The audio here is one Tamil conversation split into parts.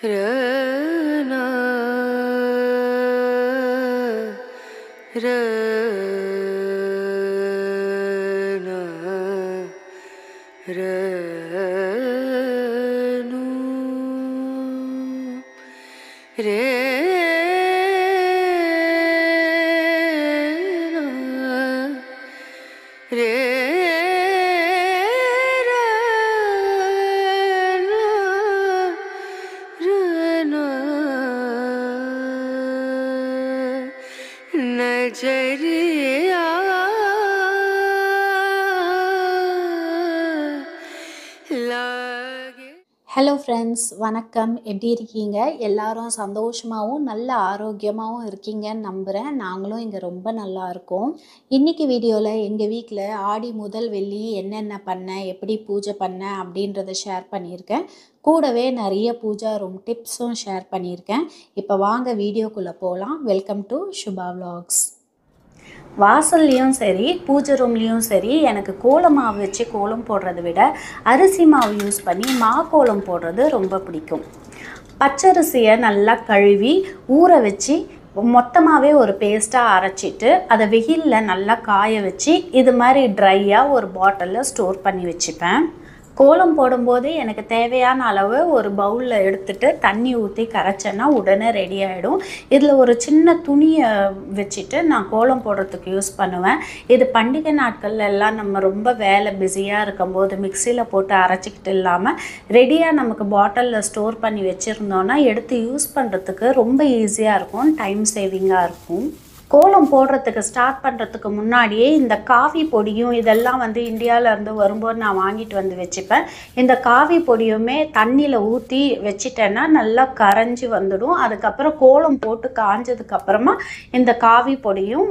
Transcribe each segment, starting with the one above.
ரனா ரனா ரனு नजरिया लागे। ஹலோ ஃப்ரெண்ட்ஸ், வணக்கம். எப்படி இருக்கீங்க? எல்லாரும் சந்தோஷமாகவும் நல்ல ஆரோக்கியமாகவும் இருக்கீங்கன்னு நம்புகிறேன். நாங்களும் இங்கே ரொம்ப நல்லா இருக்கோம். இன்றைக்கி வீடியோவில் எங்கள் வீட்டில் ஆடி முதல் வெள்ளி என்னென்ன பண்ணேன், எப்படி பூஜை பண்ணேன் அப்படின்றத ஷேர் பண்ணியிருக்கேன். கூடவே நிறைய பூஜா ரூம் டிப்ஸும் ஷேர் பண்ணியிருக்கேன். இப்போ வாங்க வீடியோக்குள்ளே போகலாம். Welcome to Subha vlogs. வாசல்லையும் சரி, பூஜை ரூம்லேயும் சரி, எனக்கு கோலம் மாவு வச்சு கோலம் போடுறதை விட அரிசி மாவு யூஸ் பண்ணி கோலம் போடுறது ரொம்ப பிடிக்கும். பச்சரிசியை நல்லா கழுவி ஊற வச்சு மொத்தமாகவே ஒரு பேஸ்ட்டாக அரைச்சிட்டு அதை வெயிலில் நல்லா காய வச்சு இது மாதிரி ட்ரையாக ஒரு பாட்டிலில் ஸ்டோர் பண்ணி வச்சுப்பேன். கோலம் போடும்போது எனக்கு தேவையான அளவு ஒரு பவுலில் எடுத்துகிட்டு தண்ணி ஊற்றி கரைச்சேன்னா உடனே ரெடி ஆகிடும். இதில் ஒரு சின்ன துணியை வச்சுட்டு நான் கோலம் போடுறதுக்கு யூஸ் பண்ணுவேன். இது பண்டிகை நாட்கள்ல எல்லாம் நம்ம ரொம்ப வேலை பிஸியாக இருக்கும்போது மிக்சியில் போட்டு அரைச்சிக்கிட்டு இல்லாமல் ரெடியாக நமக்கு பாட்டிலில் ஸ்டோர் பண்ணி வச்சுருந்தோன்னா எடுத்து யூஸ் பண்ணுறதுக்கு ரொம்ப ஈஸியாக இருக்கும், டைம் சேவிங்காக இருக்கும். கோலம் போடுறதுக்கு ஸ்டார்ட் பண்ணுறதுக்கு முன்னாடியே இந்த காஃபி பொடியும் இதெல்லாம் இந்தியாவிலேருந்து வரும்போது நான் வாங்கிட்டு வந்து வச்சுப்பேன். இந்த காஃபி பொடியுமே தண்ணியில் ஊற்றி வச்சிட்டேன்னா நல்லா கரைஞ்சி வந்துடும். அதுக்கப்புறம் கோலம் போட்டு காஞ்சதுக்கப்புறமா இந்த காஃபி பொடியும்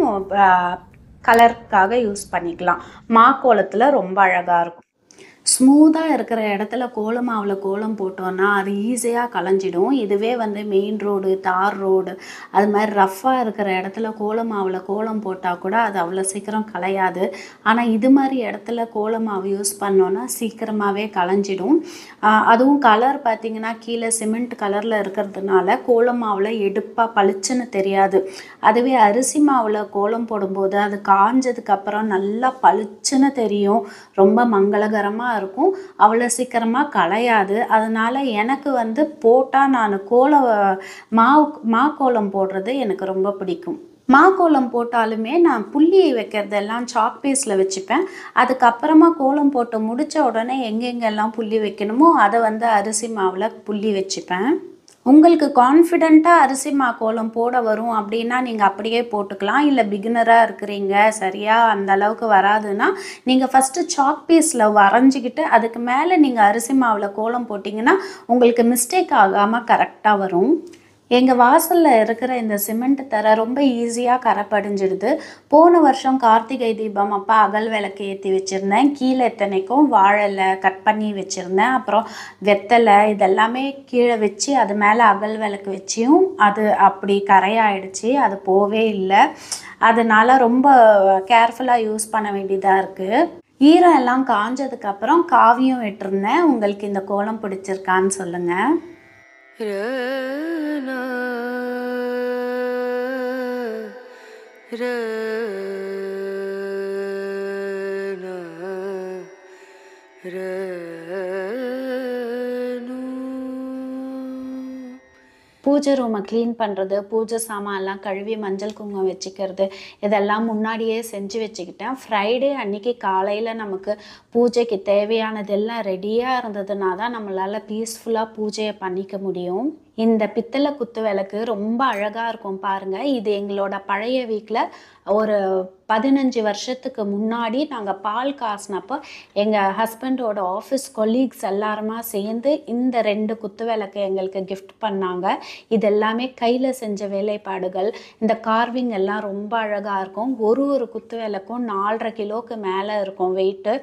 கலருக்காக யூஸ் பண்ணிக்கலாம். கோலத்தில் ரொம்ப அழகாக இருக்கும். ஸ்மூத்தாக இருக்கிற இடத்துல கோலம் மாவில் கோலம் போட்டோன்னா அது ஈஸியாக கலைஞ்சிடும். இதுவே மெயின் ரோடு, தார் ரோடு, அது மாதிரி ரஃப்பாக இருக்கிற இடத்துல கோலம் மாவில் கோலம் போட்டால் கூட அது அவ்வளோ சீக்கிரம் கலையாது. ஆனால் இது மாதிரி இடத்துல கோலம் மாவு யூஸ் பண்ணோன்னா சீக்கிரமாகவே கலைஞ்சிடும். அதுவும் கலர் பார்த்திங்கன்னா கீழே சிமெண்ட் கலரில் இருக்கிறதுனால கோலம் மாவில் எடுப்பாக பளிச்சுன்னு தெரியாது. அதுவே அரிசி மாவில் கோலம் போடும்போது அது காஞ்சதுக்கப்புறம் நல்லா பளிச்சுன்னு தெரியும், ரொம்ப மங்களகரமாக இருக்கும், அவ்வளோ சீக்கிரமாக கலையாது. அதனால் எனக்கு போட்டால் நான் கோலம் போடுறது எனக்கு ரொம்ப பிடிக்கும். கோலம் போட்டாலுமே நான் புள்ளி வைக்கிறதெல்லாம் சாக் பீஸில் வச்சுப்பேன். அதுக்கப்புறமா கோலம் போட்டு முடித்த உடனே எங்கெங்கெல்லாம் புள்ளி வைக்கணுமோ அதை அரிசி மாவில் புள்ளி வச்சுப்பேன். உங்களுக்கு கான்ஃபிடெண்ட்டாக அரிசி கோலம் போட வரும் அப்படின்னா நீங்கள் அப்படியே போட்டுக்கலாம். இல்லை பிகினராக இருக்கிறீங்க, சரியாக அந்த அளவுக்கு வராதுன்னா நீங்கள் ஃபஸ்ட்டு சாக் பீஸில் வரைஞ்சிக்கிட்டு அதுக்கு மேலே நீங்கள் அரிசி மாவில் கோலம் போட்டிங்கன்னா உங்களுக்கு மிஸ்டேக் ஆகாமல் கரெக்டாக வரும். எங்கள் வாசலில் இருக்கிற இந்த சிமெண்ட் தரை ரொம்ப ஈஸியாக கரை படிஞ்சிடுது. போன வருஷம் கார்த்திகை தீபம் அப்போ அகல் விளக்கு ஏற்றி வச்சுருந்தேன். கீழே எத்தனைக்கும் வாழலை கட் பண்ணி வச்சுருந்தேன். அப்புறம் வெத்தலை இதெல்லாமே கீழே வச்சு அது மேலே அகல் விளக்கு வச்சியும் அது அப்படி கரையாயிடுச்சு, அது போவே இல்லை. அதனால் ரொம்ப கேர்ஃபுல்லாக யூஸ் பண்ண வேண்டியதாக இருக்குது. ஈரம் எல்லாம் காஞ்சதுக்கப்புறம் காவியும் விட்டுருந்தேன். உங்களுக்கு இந்த கோலம் பிடிச்சிருக்கான்னு சொல்லுங்கள். ரனா ரனா ரனு. பூஜை ரூமை க்ளீன் பண்ணுறது, பூஜை சாமான்லாம் கழுவி மஞ்சள் குங்குமம் வச்சுக்கிறது இதெல்லாம் முன்னாடியே செஞ்சு வச்சுக்கிட்டேன். ஃப்ரைடே அன்றைக்கி காலையில் நமக்கு பூஜைக்கு தேவையானதெல்லாம் ரெடியாக இருந்ததுனா தான் நம்மளால் பீஸ்ஃபுல்லாக பூஜையை பண்ணிக்க முடியும். இந்த பித்தளை குத்து விளக்கு ரொம்ப அழகாக இருக்கும் பாருங்கள். இது எங்களோட பழைய வீட்டில் ஒரு 15 வருஷத்துக்கு முன்னாடி நாங்கள் பால் காசினப்போ எங்கள் ஹஸ்பண்டோட ஆஃபீஸ் கொலீக்ஸ் எல்லாருமா சேர்ந்து இந்த 2 குத்து விளக்கு எங்களுக்கு கிஃப்ட் பண்ணாங்க. இது எல்லாமே கையில் செஞ்ச வேலைப்பாடுகள். இந்த கார்விங் எல்லாம் ரொம்ப அழகாக இருக்கும். ஒரு குத்து விளக்கும் 4.5 கிலோவுக்கு மேலே இருக்கும் வெயிட்டு.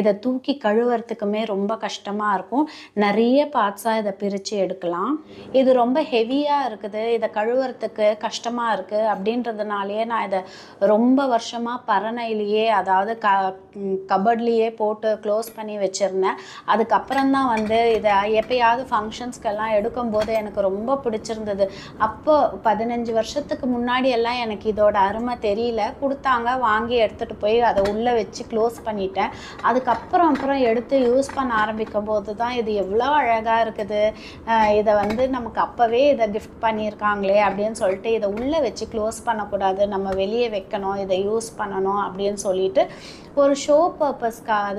இதை தூக்கி கழுவுறதுக்குமே ரொம்ப கஷ்டமாக இருக்கும். நிறைய பார்ட்ஸாக இதை பிரித்து எடுக்கலாம். இது ரொம்ப ஹெவியாக இருக்குது, இதை கழுவுறதுக்கு கஷ்டமாக இருக்குது அப்படின்றதுனாலேயே நான் இதை ரொம்ப வருஷமாக பரணையிலேயே, அதாவது கபட்லேயே போட்டு க்ளோஸ் பண்ணி வச்சுருந்தேன். அதுக்கப்புறம் தான் வந்து இதை எப்பயாவது ஃபங்க்ஷன்ஸ்க்கெல்லாம் எடுக்கும்போது எனக்கு ரொம்ப பிடிச்சிருந்தது. அப்போ 15 வருஷத்துக்கு முன்னாடி எல்லாம் எனக்கு இதோட அருமை தெரியல. கொடுத்தாங்க, வாங்கி எடுத்துகிட்டு போய் அதை உள்ளே வச்சு க்ளோஸ் பண்ணிட்டேன். அதுக்கப்புறம் எடுத்து யூஸ் பண்ண ஆரம்பிக்கும் போது தான் இது எவ்வளோ அழகாக இருக்குது, இதை வந்து நமக்கு அப்போவே இதை கிஃப்ட் பண்ணியிருக்காங்களே அப்படின்னு சொல்லிட்டு இதை உள்ளே வச்சு க்ளோஸ் பண்ணக்கூடாது, நம்ம வெளியே வைக்கணும், இதை யூஸ் பண்ணணும் அப்படின்னு சொல்லிட்டு ஒரு ஷோ பர்பஸ்க்காக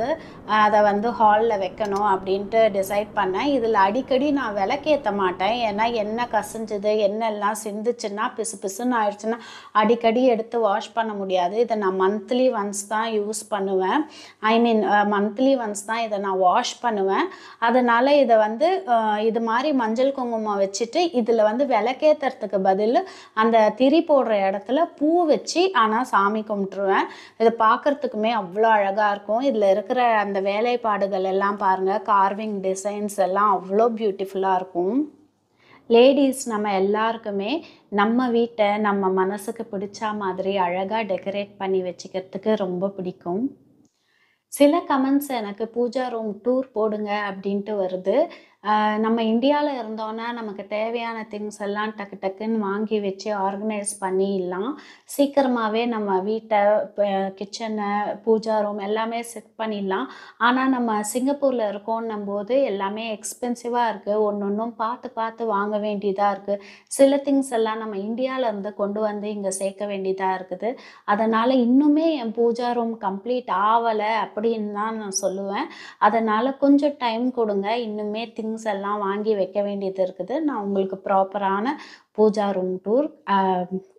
அதை வந்து ஹாலில் வைக்கணும் அப்படின்ட்டு டிசைட் பண்ணேன். இதில் அடிக்கடி நான் விளக்கேற்ற மாட்டேன், ஏன்னா எண்ணெய் கசிஞ்சுது, எண்ணெய்லாம் சிந்துச்சுன்னா பிசு பிசுன்னு ஆயிடுச்சுன்னா அடிக்கடி எடுத்து வாஷ் பண்ண முடியாது. இதை நான் மந்த்லி ஒன்ஸ் தான் யூஸ் பண்ணுவேன். மந்த்லி ஒன்ஸ் தான் இதை நான் வாஷ் பண்ணுவேன். அதனால் இதை வந்து இது மாதிரி மஞ்சள் குங்குமம் வச்சுட்டு இதில் வந்து விளக்கேற்றுறதுக்கு பதில் அந்த திரி போடுற இடத்துல பூ வச்சு ஆனால் சாமி கும்பிட்டுருவேன். இதை பார்க்குறதுக்குமே அவ்வளோ அழகாக இருக்கும். இதில் இருக்கிற அந்த வேலைப்பாடுகள் எல்லாம் பாருங்கள், கார்விங் டிசைன்ஸ் எல்லாம் அவ்வளோ பியூட்டிஃபுல்லாக இருக்கும். லேடிஸ் நம்ம எல்லாருக்குமே நம்ம வீட்டை நம்ம மனசுக்கு பிடிச்ச மாதிரி அழகாக டெக்கரேட் பண்ணி வச்சுக்கிறதுக்கு ரொம்ப பிடிக்கும். சில கமெண்ட்ஸ் எனக்கு பூஜா ரூம் டூர் போடுங்க அப்படின்ட்டு வருது. நம்ம இந்தியாவில் இருந்தோன்னா நமக்கு தேவையான திங்ஸ் எல்லாம் டக்கு டக்குன்னு வாங்கி வச்சு ஆர்கனைஸ் பண்ணிடலாம். சீக்கிரமாகவே நம்ம வீட்டை, கிச்சனை, பூஜா ரூம் எல்லாமே செட் பண்ணிடலாம். ஆனால் நம்ம சிங்கப்பூரில் இருக்கோன்னும் போது எல்லாமே எக்ஸ்பென்சிவாக இருக்குது, ஒன்றும் பார்த்து வாங்க வேண்டியதாக இருக்குது. சில திங்ஸ் எல்லாம் நம்ம இந்தியாவிலேருந்து கொண்டு வந்து இங்கே சேர்க்க வேண்டியதாக இருக்குது. அதனால் இன்னுமே என் பூஜா ரூம் கம்ப்ளீட் ஆகலை அப்படின்னு தான் நான் சொல்லுவேன். அதனால் கொஞ்சம் டைம் கொடுங்க, இன்னுமே திங்ஸ் எல்லாம் வாங்கி வைக்க வேண்டியது இருக்குது. நான் உங்களுக்கு ப்ராப்பரான பூஜா ரூம் டூர்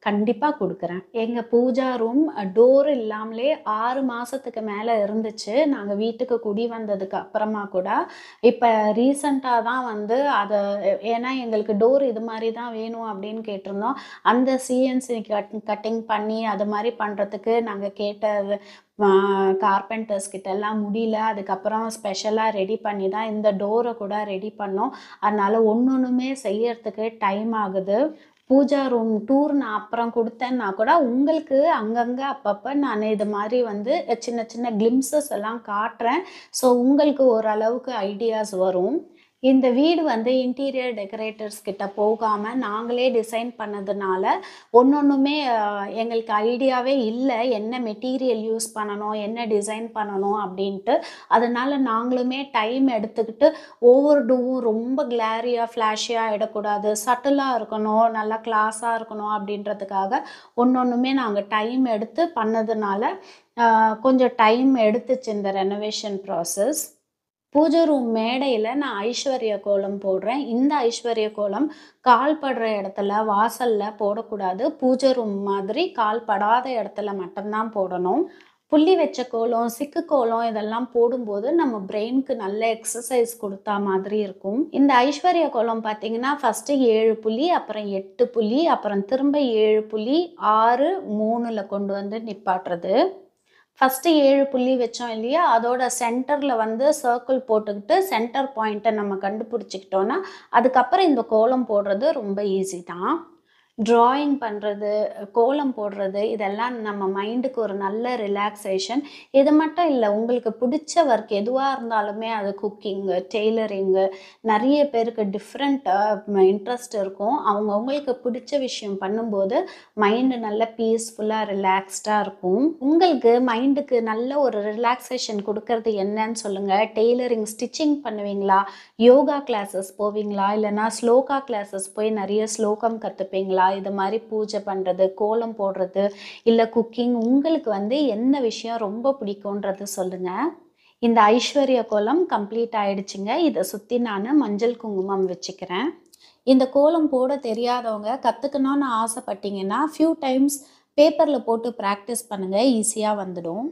கண்டிப்பாக கொடுக்குறேன். எங்கள் பூஜா ரூம் டோர் இல்லாமலே 6 மாதத்துக்கு மேலே இருந்துச்சு. நாங்கள் வீட்டுக்கு குடி வந்ததுக்கு அப்புறமா கூட இப்போ ரீசண்டாக தான் வந்து அதை, ஏன்னா எங்களுக்கு டோர் இது மாதிரி தான் வேணும் அப்படின்னு கேட்டிருந்தோம். அந்த சிஎன்சி கட்டிங் பண்ணி அது மாதிரி பண்ணுறதுக்கு நாங்கள் கேட்ட கார்பெண்டர்ஸ் கிட்ட எல்லாம் முடியல. அதுக்கப்புறம் ஸ்பெஷலாக ரெடி பண்ணி தான் இந்த டோரை கூட ரெடி பண்ணோம். அதனால் ஒன்றுமே செய்யறதுக்கு டைம் ஆகுது. பூஜா ரூம் டூர் நான் அப்புறம் கொடுத்தேன்னா கூட உங்களுக்கு அங்கங்கே அப்பப்போ நான் இது மாதிரி வந்து சின்ன சின்ன கிளிம்சஸ் எல்லாம் காட்டுறேன். ஸோ உங்களுக்கு ஓரளவுக்கு ஐடியாஸ் வரும். இந்த வீடு வந்து இன்டீரியர் டெக்கரேட்டர்ஸ் கிட்ட போகாமல் நாங்களே டிசைன் பண்ணதுனால ஒன்றுமே எங்களுக்கு ஐடியாவே இல்லை, என்ன மெட்டீரியல் யூஸ் பண்ணணும், என்ன டிசைன் பண்ணணும் அப்படின்ட்டு. அதனால் நாங்களுமே டைம் எடுத்துக்கிட்டு ஒவ்வொரு டூவும் ரொம்ப கிளாரியாக ஃப்ளாஷியாக ஆகிடக்கூடாது, சட்டிலாக இருக்கணும், நல்லா கிளாஸாக இருக்கணும் அப்படின்றதுக்காக ஒன்றுமே நாங்கள் டைம் எடுத்து பண்ணதுனால கொஞ்சம் டைம் எடுத்துச்சு இந்த ரெனோவேஷன் ப்ராசஸ். பூஜை ரூம் மேடையில் நான் ஐஸ்வர்ய கோலம் போடுறேன். இந்த ஐஸ்வர்ய கோலம் கால் படுற இடத்துல, வாசலில் போடக்கூடாது. பூஜை ரூம் மாதிரி கால் படாத இடத்துல மட்டும்தான் போடணும். புள்ளி வச்ச கோலம், சிக்கு கோலம் இதெல்லாம் போடும்போது நம்ம பிரெயினுக்கு நல்ல எக்ஸசைஸ் கொடுத்தா மாதிரி இருக்கும். இந்த ஐஸ்வர்ய கோலம் பார்த்தீங்கன்னா ஃபஸ்ட்டு 7 புள்ளி, அப்புறம் 8 புள்ளி, அப்புறம் திரும்ப 7 புள்ளி, 6, 3ல் கொண்டு வந்து நிப்பாட்டுறது. ஃபஸ்ட்டு 7 புள்ளி வச்சோம் இல்லையா, அதோட சென்டரில் வந்து சர்க்கிள் போட்டுக்கிட்டு சென்டர் பாயிண்ட்டை நம்ம கண்டுபிடிச்சிக்கிட்டோன்னா அதுக்கப்புறம் இந்த கோலம் போடுறது ரொம்ப ஈஸி தான். ட்ராயிங் பண்ணுறது, கோலம் போடுறது இதெல்லாம் நம்ம மைண்டுக்கு ஒரு நல்ல ரிலாக்ஸேஷன். இது மட்டும் இல்லை, உங்களுக்கு பிடிச்ச ஒர்க் எதுவாக இருந்தாலுமே, அது குக்கிங்கு, டெய்லரிங்கு, நிறைய பேருக்கு டிஃப்ரெண்ட் இன்ட்ரெஸ்ட் இருக்கும். அவங்களுக்கு பிடிச்ச விஷயம் பண்ணும்போது மைண்டு நல்ல பீஸ்ஃபுல்லாக ரிலாக்ஸ்டாக இருக்கும். உங்களுக்கு மைண்டுக்கு நல்ல ஒரு ரிலாக்ஸேஷன் கொடுக்கறது என்னன்னு சொல்லுங்கள். டெய்லரிங், ஸ்டிச்சிங் பண்ணுவீங்களா, யோகா கிளாஸஸ் போவீங்களா, இல்லைனா ஸ்லோகா கிளாஸஸ் போய் நிறைய ஸ்லோகம் கற்றுப்பீங்களா, இது மாதிரி பூஜை பண்ணுறது, கோலம் போடுறது, இல்லை குக்கிங், உங்களுக்கு வந்து என்ன விஷயம் ரொம்ப பிடிக்கும்ன்றது சொல்லுங்கள். இந்த ஐஸ்வர்ய கோலம் கம்ப்ளீட் ஆயிடுச்சுங்க. இதை சுற்றி நான் மஞ்சள் குங்குமம் வச்சுக்கிறேன். இந்த கோலம் போட தெரியாதவங்க கற்றுக்கணும்னு ஆசைப்பட்டீங்கன்னா ஃபியூ டைம்ஸ் பேப்பரில் போட்டு ப்ராக்டிஸ் பண்ணுங்கள், ஈஸியாக வந்துடும்.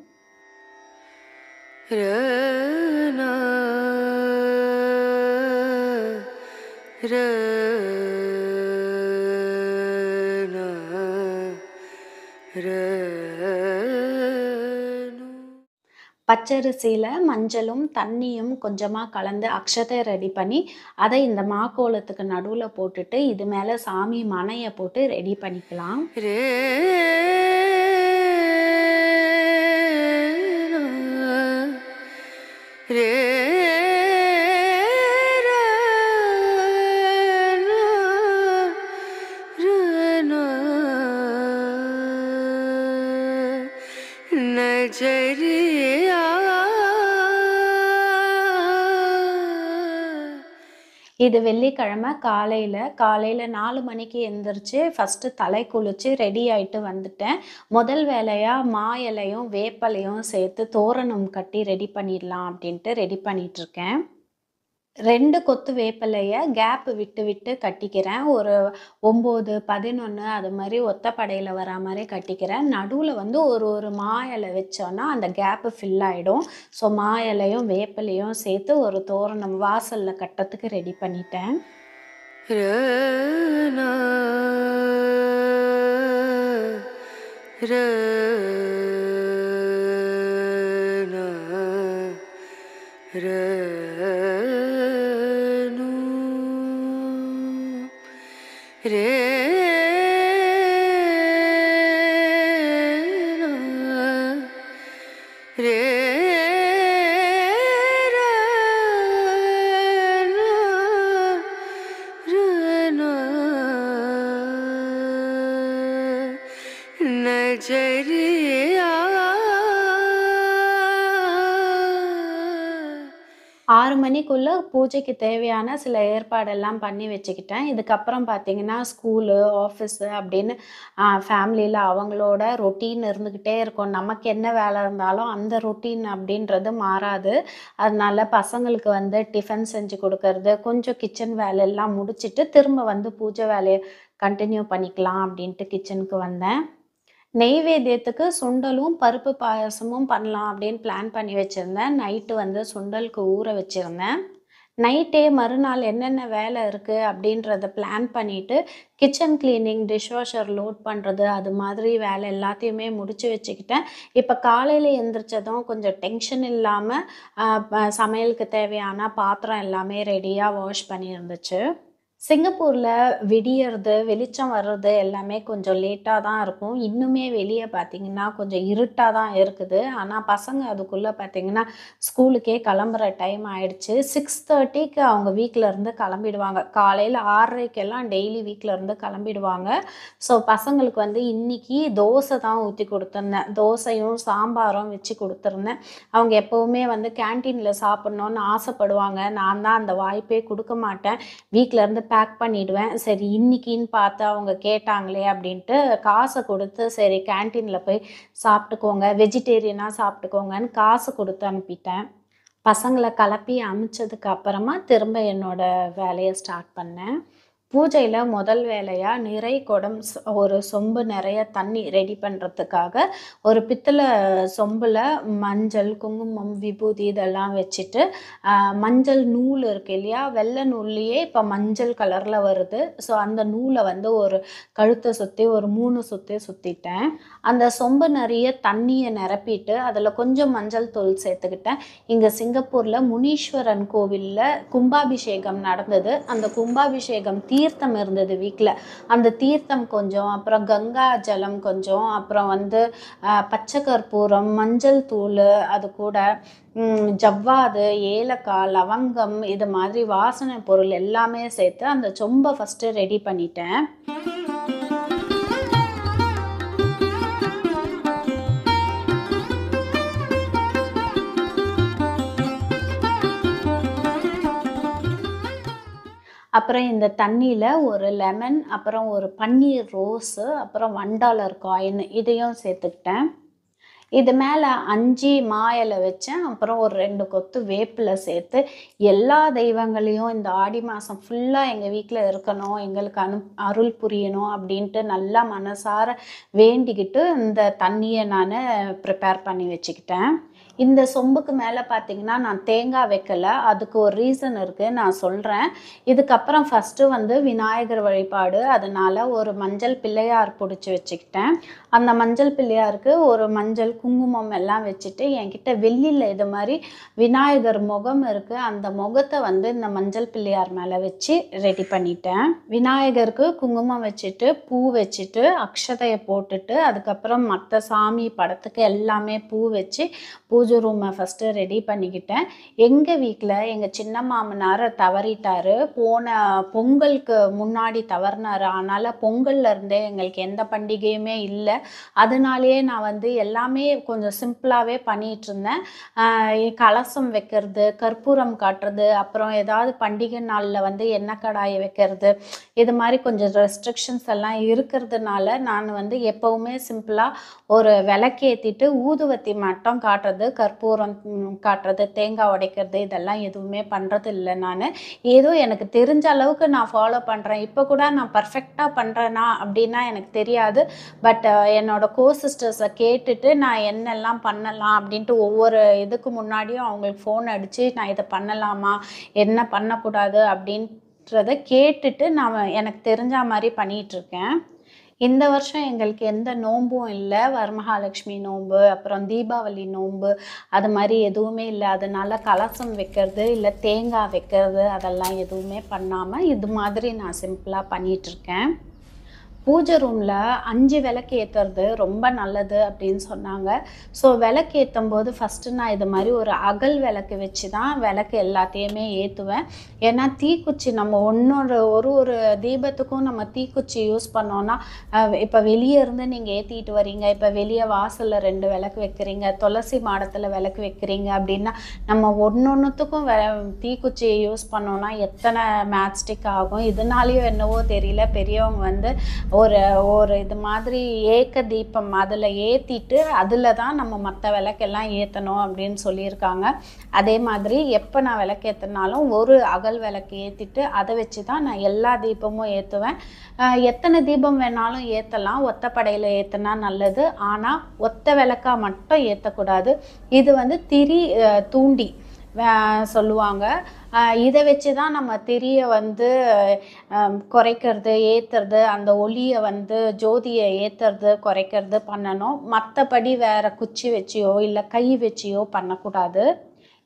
பச்சரிசியில் மஞ்சளும் தண்ணியும் கொஞ்சமாக கலந்து அக்ஷதை ரெடி பண்ணி அதை இந்த மாக்கோலத்துக்கு நடுவில் போட்டுட்டு இது மேலே சாமி மனையை போட்டு ரெடி பண்ணிக்கலாம். இது வெள்ளிக்கிழமை காலையில் 4 மணிக்கு எழுந்திரிச்சு ஃபஸ்ட்டு தலை குளித்து ரெடி ஆகிட்டு வந்துட்டேன். முதல் வேலையாக மா இலையும் வேப்பலையும் சேர்த்து தோரணம் கட்டி ரெடி பண்ணிடலாம் அப்படின்ட்டு ரெடி பண்ணிகிட்ருக்கேன். 2 கொத்து வேப்பிலையை கேப் விட்டு விட்டு கட்டிக்கிறேன். ஒரு 9, 11 அது மாதிரி ஒத்தப்படையில் வரா மாதிரி கட்டிக்கிறேன். நடுவில் வந்து ஒரு மா இலை வச்சோன்னா அந்த கேப்பு ஃபில் ஆகிடும். ஸோ மா இலையும் வேப்பிலையும் சேர்த்து ஒரு தோரணம் வாசலில் கட்டுறதுக்கு ரெடி பண்ணிட்டேன். नजरिया 6 மணிக்குள்ளே பூஜைக்கு தேவையான சில ஏற்பாடெல்லாம் பண்ணி வச்சுக்கிட்டேன். இதுக்கப்புறம் பார்த்திங்கன்னா ஸ்கூலு, ஆஃபீஸு அப்படின்னு ஃபேமிலியில் அவங்களோட ரொட்டீன் இருந்துக்கிட்டே இருக்கும். நமக்கு என்ன வேலை இருந்தாலும் அந்த ரொட்டீன் அப்படின்றது மாறாது. அதனால பசங்களுக்கு வந்து டிஃபன் செஞ்சு கொடுக்கறது, கொஞ்சம் கிச்சன் வேலையெல்லாம் முடிச்சுட்டு திரும்ப வந்து பூஜை வேலையை கண்டினியூ பண்ணிக்கலாம் அப்படின்ட்டு கிச்சனுக்கு வந்தேன். நெய்வேத்தியத்துக்கு சுண்டலும் பருப்பு பாயாசமும் பண்ணலாம் அப்படின்னு பிளான் பண்ணி வச்சுருந்தேன். நைட்டு வந்து சுண்டலுக்கு ஊற வச்சுருந்தேன். நைட்டே மறுநாள் என்னென்ன வேலை இருக்குது அப்படின்றத பிளான் பண்ணிவிட்டு கிச்சன் கிளீனிங், டிஷ்வாஷர் லோட் பண்ணுறது அது மாதிரி வேலை எல்லாத்தையுமே முடித்து வச்சுக்கிட்டேன். இப்போ காலையில் எழுந்திரிச்சதும் கொஞ்சம் டென்ஷன் இல்லாமல் சமையலுக்கு தேவையான பாத்திரம் எல்லாமே ரெடியாக வாஷ் பண்ணியிருந்துச்சு. சிங்கப்பூரில் விடியறது, வெளிச்சம் வர்றது எல்லாமே கொஞ்சம் லேட்டாக தான் இருக்கும். இன்னுமே வெளியே பார்த்திங்கன்னா கொஞ்சம் இருட்டாக தான் இருக்குது. ஆனால் பசங்க அதுக்குள்ளே பார்த்திங்கன்னா ஸ்கூலுக்கே கிளம்புற டைம் ஆகிடுச்சு. 6:30க்கு அவங்க வீட்டிலேருந்து கிளம்பிடுவாங்க. காலையில் 6:30க்கெல்லாம் டெய்லி வீட்டிலேருந்து கிளம்பிடுவாங்க. ஸோ பசங்களுக்கு வந்து இன்றைக்கி தோசை தான் ஊற்றி கொடுத்துருந்தேன். தோசையும் சாம்பாரும் வச்சு கொடுத்துருந்தேன். அவங்க எப்போவுமே வந்து கேன்டீனில் சாப்பிட்ணுன்னு ஆசைப்படுவாங்க. நான் தான் அந்த வாய்ப்பே கொடுக்க மாட்டேன். வீட்டிலேருந்து பேக் பண்ணிவிடுவேன். சரி இன்றைக்கின்னு பார்த்து அவங்க கேட்டாங்களே அப்படின்ட்டு காசை கொடுத்து சரி கேன்டீனில் போய் சாப்பிட்டுக்கோங்க, வெஜிடேரியனாக சாப்பிட்டுக்கோங்கன்னு காசு கொடுத்து அனுப்பிட்டேன். பசங்களை கிளப்பி அனுப்பிச்சதுக்கு அப்புறமா திரும்ப என்னோடய வேலையை ஸ்டார்ட் பண்ணேன். பூஜையில் முதல் வேலையாக நிறை குடம் ஒரு சொம்பு நிறைய தண்ணி ரெடி பண்ணுறதுக்காக ஒரு பித்தளை சொம்பில் மஞ்சள், குங்குமம், விபூதி இதெல்லாம் வச்சுட்டு மஞ்சள் நூல் இருக்குது இல்லையா, வெள்ளை நூல்லையே இப்போ மஞ்சள் கலரில் வருது. ஸோ அந்த நூலை வந்து ஒரு கழுத்தை சுற்றி ஒரு 3 சுற்றிட்டேன். அந்த சொம்பு நிறைய தண்ணியை நிரப்பிட்டு அதில் கொஞ்சம் மஞ்சள் தூள் சேர்த்துக்கிட்டேன். இங்கே சிங்கப்பூரில் முனீஸ்வரன் கோவிலில் கும்பாபிஷேகம் நடந்தது. அந்த கும்பாபிஷேகம் தீர்த்தம் இருந்தது வீட்டில். அந்த தீர்த்தம் கொஞ்சம், அப்புறம் கங்கா ஜலம் கொஞ்சம், அப்புறம் வந்து பச்சை கற்பூரம், மஞ்சள் தூள், அது கூட ஜவ்வாது, ஏலக்காய், லவங்கம் இது மாதிரி வாசனை பொருள் எல்லாமே சேர்த்து அந்த சொம்பை ஃபஸ்ட்டு ரெடி பண்ணிட்டேன். அப்புறம் இந்த தண்ணியில் ஒரு லெமன், அப்புறம் ஒரு பன்னீர் ரோஸு, அப்புறம் $1 காயின் இதையும் சேர்த்துக்கிட்டேன். இது மேலே 5 மா இலை வச்சேன். அப்புறம் ஒரு 2 கொத்து வேப்பிலை சேர்த்து எல்லா தெய்வங்களையும் இந்த ஆடி மாதம் ஃபுல்லாக எங்கள் வீட்டில் இருக்கணும், எங்களுக்கு அருள் புரியணும் அப்படின்ட்டு நல்லா மனசார வேண்டிக்கிட்டு இந்த தண்ணியை நான் ப்ரிப்பேர் பண்ணி வச்சுக்கிட்டேன். இந்த சொம்புக்கு மேலே பார்த்தீங்கன்னா நான் தேங்காய் வைக்கலை. அதுக்கு ஒரு ரீசன் இருக்குது, நான் சொல்கிறேன். இதுக்கப்புறம் ஃபஸ்ட்டு வந்து விநாயகர் வழிபாடு. அதனால் ஒரு மஞ்சள் பிள்ளையார் பிடிச்சி வச்சுக்கிட்டேன். அந்த மஞ்சள் பிள்ளையாருக்கு ஒரு மஞ்சள் குங்குமம் எல்லாம் வச்சுட்டு என்கிட்ட வெள்ளியில் இது மாதிரி விநாயகர் முகம் இருக்குது, அந்த முகத்தை வந்து இந்த மஞ்சள் பிள்ளையார் மேலே வச்சு ரெடி பண்ணிட்டேன். விநாயகருக்கு குங்குமம் வச்சுட்டு பூ வச்சுட்டு அக்ஷதையை போட்டுட்டு அதுக்கப்புறம் மற்ற சாமி படத்துக்கு எல்லாமே பூ வச்சு பூஜை ரூமை ஃபஸ்ட்டு ரெடி பண்ணிக்கிட்டேன். எங்கள் வீட்டில் எங்கள் சின்ன மாமனார் தவறிட்டார். போன பொங்கலுக்கு முன்னாடி தவறினார். அதனால் பொங்கல்லேருந்தே எங்களுக்கு எந்த பண்டிகையுமே இல்லை. அதனாலேயே நான் வந்து எல்லாமே கொஞ்சம் சிம்பிளாகவே பண்ணிகிட்ருந்தேன். கலசம் வைக்கிறது, கற்பூரம் காட்டுறது, அப்புறம் ஏதாவது பண்டிகை நாளில் வந்து எண்ணெய் கடாயை வைக்கிறது, இது மாதிரி கொஞ்சம் ரெஸ்ட்ரிக்ஷன்ஸ் எல்லாம் இருக்கிறதுனால நான் வந்து எப்போவுமே சிம்பிளாக ஒரு விளக்கேற்றிட்டு ஊதுவத்தி மட்டும் காட்டுறது, கற்பூரம் காட்டுறது, தேங்காய் உடைக்கிறது, இதெல்லாம் எதுவுமே பண்ணுறது இல்லை. நான் ஏதோ எனக்கு தெரிஞ்ச அளவுக்கு நான் ஃபாலோ பண்ணுறேன். இப்போ கூட நான் பர்ஃபெக்டாக பண்ணுறேனா அப்படின்னா எனக்கு தெரியாது. பட் என்னோட சிஸ்டர்ஸை கேட்டுட்டு நான் என்னெல்லாம் பண்ணலாம் அப்படின்ட்டு ஒவ்வொரு இதுக்கு முன்னாடியும் அவங்களுக்கு ஃபோன் அடித்து நான் இதை பண்ணலாமா, என்ன பண்ணக்கூடாது அப்படின்றத கேட்டுட்டு நான் எனக்கு தெரிஞ்ச மாதிரி பண்ணிகிட்ருக்கேன். இந்த வருஷம் எங்களுக்கு எந்த நோன்பும் இல்லை. வரமகாலட்சுமி நோன்பு, அப்புறம் தீபாவளி நோன்பு, அது மாதிரி எதுவுமே இல்லை. அதனால் கலசம் வைக்கிறது இல்லை தேங்காய் வைக்கிறது அதெல்லாம் எதுவுமே பண்ணாமல் இது மாதிரி நான் சிம்பிளாக பண்ணிகிட்ருக்கேன். பூஜை ரூமில் 5 விளக்கு ஏற்றுறது ரொம்ப நல்லது அப்படின்னு சொன்னாங்க. ஸோ விளக்கு ஏற்றும் போது ஃபஸ்ட்டு நான் இது மாதிரி ஒரு அகல் விளக்கு வச்சு தான் விளக்கு எல்லாத்தையுமே ஏற்றுவேன். ஏன்னா தீக்குச்சி நம்ம ஒரு தீபத்துக்கும் நம்ம தீக்குச்சி யூஸ் பண்ணோன்னா, இப்போ வெளியே இருந்து நீங்கள் ஏற்றிட்டு வரீங்க, இப்போ வெளியே வாசலில் 2 விளக்கு வைக்கிறீங்க, துளசி மாடத்தில் விளக்கு வைக்கிறீங்க அப்படின்னா நம்ம ஒன்றுத்துக்கும் தீக்குச்சியை யூஸ் பண்ணோன்னா எத்தனை மேட்ச்ஸ்டிக் ஆகும். இதனாலேயோ என்னவோ தெரியல, பெரியவங்க வந்து ஒரு இது மாதிரி ஏக்க தீபம் அதில் ஏற்றிட்டு அதில் தான் நம்ம மற்ற விளக்கெல்லாம் ஏற்றணும் அப்படின்னு சொல்லியிருக்காங்க. அதே மாதிரி எப்போ நான் விளக்கு ஏற்றினாலும் ஒரு அகல் விளக்கு ஏற்றிட்டு அதை வச்சு தான் நான் எல்லா தீபமும் ஏற்றுவேன். எத்தனை தீபம் வேணாலும் ஏற்றலாம், ஒத்தப்படையில் ஏற்றினா நல்லது. ஆனால் ஒத்த விளக்கா மட்டும் ஏற்றக்கூடாது. இது வந்து திரி தூண்டி சொல்லுவாங்க. இதை வச்சு தான் நம்ம திரியை வந்து குறைக்கிறது, ஏற்றுறது, அந்த ஒளியை வந்து ஜோதியை ஏற்றுறது குறைக்கிறது பண்ணணும். மற்றபடி வேறு குச்சி வச்சியோ இல்லை கை வச்சியோ பண்ணக்கூடாது.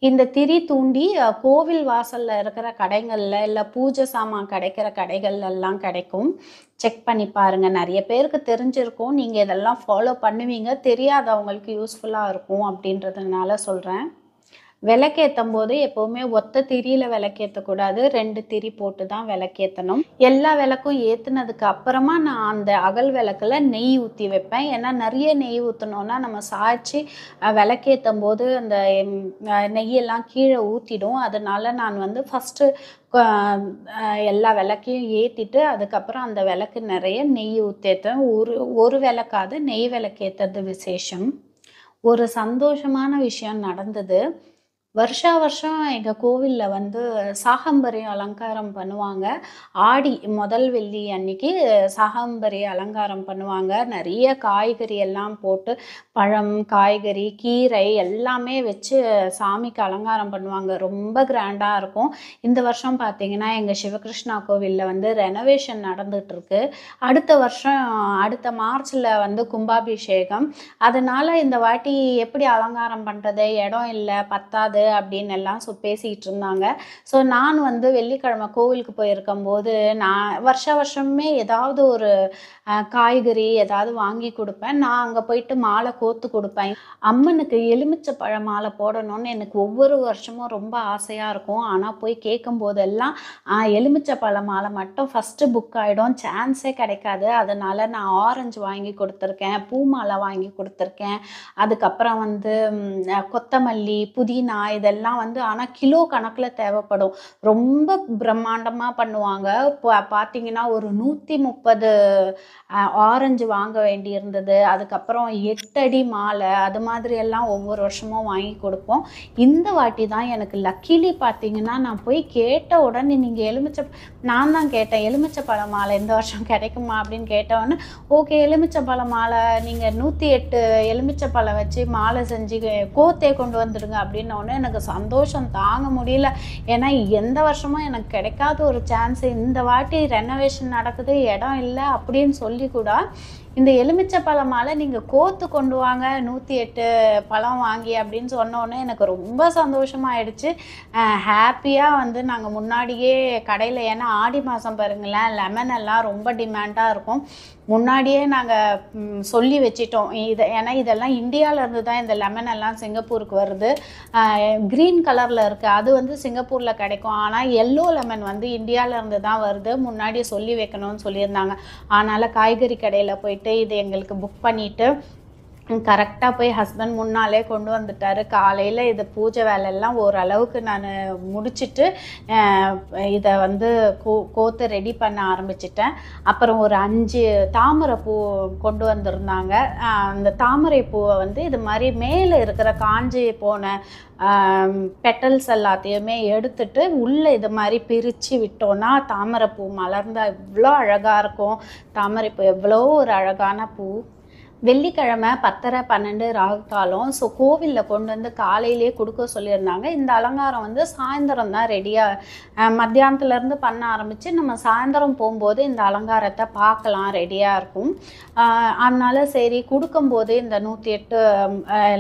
இந்த திரி தூண்டி கோவில் வாசலில் இருக்கிற கடைகளில் இல்லை பூஜை சாமான் கிடைக்கிற கடைகள்லாம் கிடைக்கும். செக் பண்ணி பாருங்கள். நிறைய பேருக்கு தெரிஞ்சிருக்கும், நீங்கள் இதெல்லாம் ஃபாலோ பண்ணுவீங்க, தெரியாதவங்களுக்கு யூஸ்ஃபுல்லாக இருக்கும் அப்படின்றதுனால சொல்கிறேன். விளக்கேற்றும் போது எப்போவுமே ஒத்த திரியில் விளக்கேற்றக்கூடாது, 2 திரி போட்டு தான் விளக்கேற்றணும். எல்லா விளக்கும் ஏற்றுனதுக்கு அப்புறமா நான் அந்த அகல் விளக்கில் நெய் ஊற்றி வைப்பேன். ஏன்னா நிறைய நெய் ஊற்றினோன்னா நம்ம சாய்ச்சி விளக்கேற்றும் போது அந்த நெய்யெல்லாம் கீழே ஊற்றிடும். அதனால நான் வந்து ஃபஸ்ட்டு எல்லா விளக்கையும் ஏற்றிட்டு அதுக்கப்புறம் அந்த விளக்கு நிறைய நெய் ஊற்றேற்றேன். ஒரு விளக்காது நெய் விளக்கேற்றுறது விசேஷம். ஒரு சந்தோஷமான விஷயம் நடந்தது. வருஷா வருஷம் எங்கள் கோவிலில் வந்து சாகம்பரி அலங்காரம் பண்ணுவாங்க. ஆடி முதல் வெள்ளி அன்னைக்கு சாகம்பரி அலங்காரம் பண்ணுவாங்க. நிறைய காய்கறி எல்லாம் போட்டு பழம், காய்கறி, கீரை எல்லாமே வச்சு சாமிக்கு அலங்காரம் பண்ணுவாங்க. ரொம்ப கிராண்டாக இருக்கும். இந்த வருஷம் பார்த்திங்கன்னா எங்கள் சிவகிருஷ்ணா கோவிலில் வந்து ரெனோவேஷன் நடந்துகிட்ருக்கு. அடுத்த மார்ச்சில் வந்து கும்பாபிஷேகம். அதனால் இந்த வாட்டி எப்படி அலங்காரம் பண்ணுறது, இடம் இல்லை, பத்தாது அப்படின்னு எல்லாம் பேசிக்கிட்டு இருந்தாங்க. ஸோ நான் வந்து வெள்ளிக்கிழமை கோவிலுக்கு போயிருக்கும்போது நான் வருஷமே ஏதாவது ஒரு காய்கறி ஏதாவது வாங்கி கொடுப்பேன். நான் அங்கே போயிட்டு மாலை கோத்து கொடுப்பேன். அம்மனுக்கு எலுமிச்சை பழ மாலை போடணும்னு எனக்கு ஒவ்வொரு வருஷமும் ரொம்ப ஆசையாக இருக்கும். ஆனால் போய் கேட்கும் போதெல்லாம் எலுமிச்சை பழ மாலை மட்டும் ஃபஸ்ட்டு புக் ஆகிடும், சான்ஸே கிடைக்காது. அதனால் நான் ஆரஞ்சு வாங்கி கொடுத்துருக்கேன், பூ மாலை வாங்கி கொடுத்துருக்கேன். அதுக்கப்புறம் வந்து கொத்தமல்லி, புதினா இதெல்லாம் வந்து ஆனால் கிலோ கணக்கில் தேவைப்படும். ரொம்ப பிரம்மாண்டமாக பண்ணுவாங்க. பார்த்தீங்கன்னா ஒரு 130 ஆரஞ்சு வாங்க வேண்டியிருந்தது. அதுக்கப்புறம் 8 அடி மாலை, அது மாதிரி எல்லாம் ஒவ்வொரு வருஷமும் வாங்கி கொடுப்போம். இந்த வாட்டி தான் எனக்கு லக்கிலி பார்த்தீங்கன்னா, நான் போய் கேட்ட உடனே நீங்கள் நான் தான் கேட்டேன், எலுமிச்சை பழ மாலை இந்த வருஷம் கிடைக்குமா அப்படின்னு கேட்டவுடனே, ஓகே எலுமிச்சை பழ மாலை நீங்கள் 108 எலுமிச்சை பழம் வச்சு மாலை செஞ்சு கோத்தே கொண்டு வந்துடுங்க அப்படின்னோடனே எனக்கு சந்தோஷம் தாங்க முடியல. ஏன்னா எந்த வருஷமும் எனக்கு கிடைக்காத ஒரு சான்ஸ், இந்த வாட்டி ரெனோவேஷன் நடக்குது, இடம் இல்லை அப்படின்னு சொல்லி கூட இந்த எலுமிச்சை பழ மாலை நீங்கள் கோத்து கொண்டு வாங்க 108 பழம் வாங்கி அப்படின்னு சொன்னோன்னே எனக்கு ரொம்ப சந்தோஷமாயிடுச்சு. ஹாப்பியாக வந்து நாங்கள் முன்னாடியே கடையில், ஏன்னா ஆடி மாதம் பாருங்களேன், லெமன் எல்லாம் ரொம்ப டிமாண்டாக இருக்கும். முன்னாடியே நாங்கள் சொல்லி வச்சிட்டோம் ஏன்னா இதெல்லாம் இந்தியாவிலேருந்து தான் இந்த லெமன் எல்லாம் சிங்கப்பூருக்கு வருது. க்ரீன் கலரில் இருக்குது, அது வந்து சிங்கப்பூரில் கிடைக்கும். ஆனால் எல்லோ லெமன் வந்து இந்தியாவிலேருந்து தான் வருது, முன்னாடி சொல்லி வைக்கணும்னு சொல்லியிருந்தாங்க. அதனால் காய்கறி கடையில் போயிட்டு இது எங்களுக்கு புக் பண்ணிவிட்டு கரெக்டாக போய் ஹஸ்பண்ட் முன்னாலே கொண்டு வந்துட்டார். காலையில் இது பூஜை வேலையெல்லாம் ஓரளவுக்கு நான் முடிச்சுட்டு இதை வந்து கோத்து ரெடி பண்ண ஆரம்பிச்சிட்டேன். அப்புறம் ஒரு 5 தாமரை பூ கொண்டு வந்திருந்தாங்க. அந்த தாமரை பூவை வந்து இது மாதிரி மேலே இருக்கிற காஞ்சி போன பெட்டல்ஸ் எல்லாத்தையுமே எடுத்துட்டு உள்ளே இது மாதிரி பிரித்து விட்டோன்னா தாமரைப்பூ மலர்ந்தால் எவ்வளோ அழகாக இருக்கும். தாமரைப்பூ எவ்வளோ ஒரு அழகான பூ. வெள்ளிக்கிழமை 10:30 12 ராகு காலம். ஸோ கோவிலில் கொண்டு வந்து காலையிலே கொடுக்க சொல்லியிருந்தாங்க. இந்த அலங்காரம் வந்து சாயந்தரம் தான் ரெடியாக, மத்தியானத்துலேருந்து பண்ண ஆரம்பித்து நம்ம சாயந்தரம் போகும்போது இந்த அலங்காரத்தை பார்க்கலாம், ரெடியாக இருக்கும். அதனால் சரி கொடுக்கும்போது இந்த 108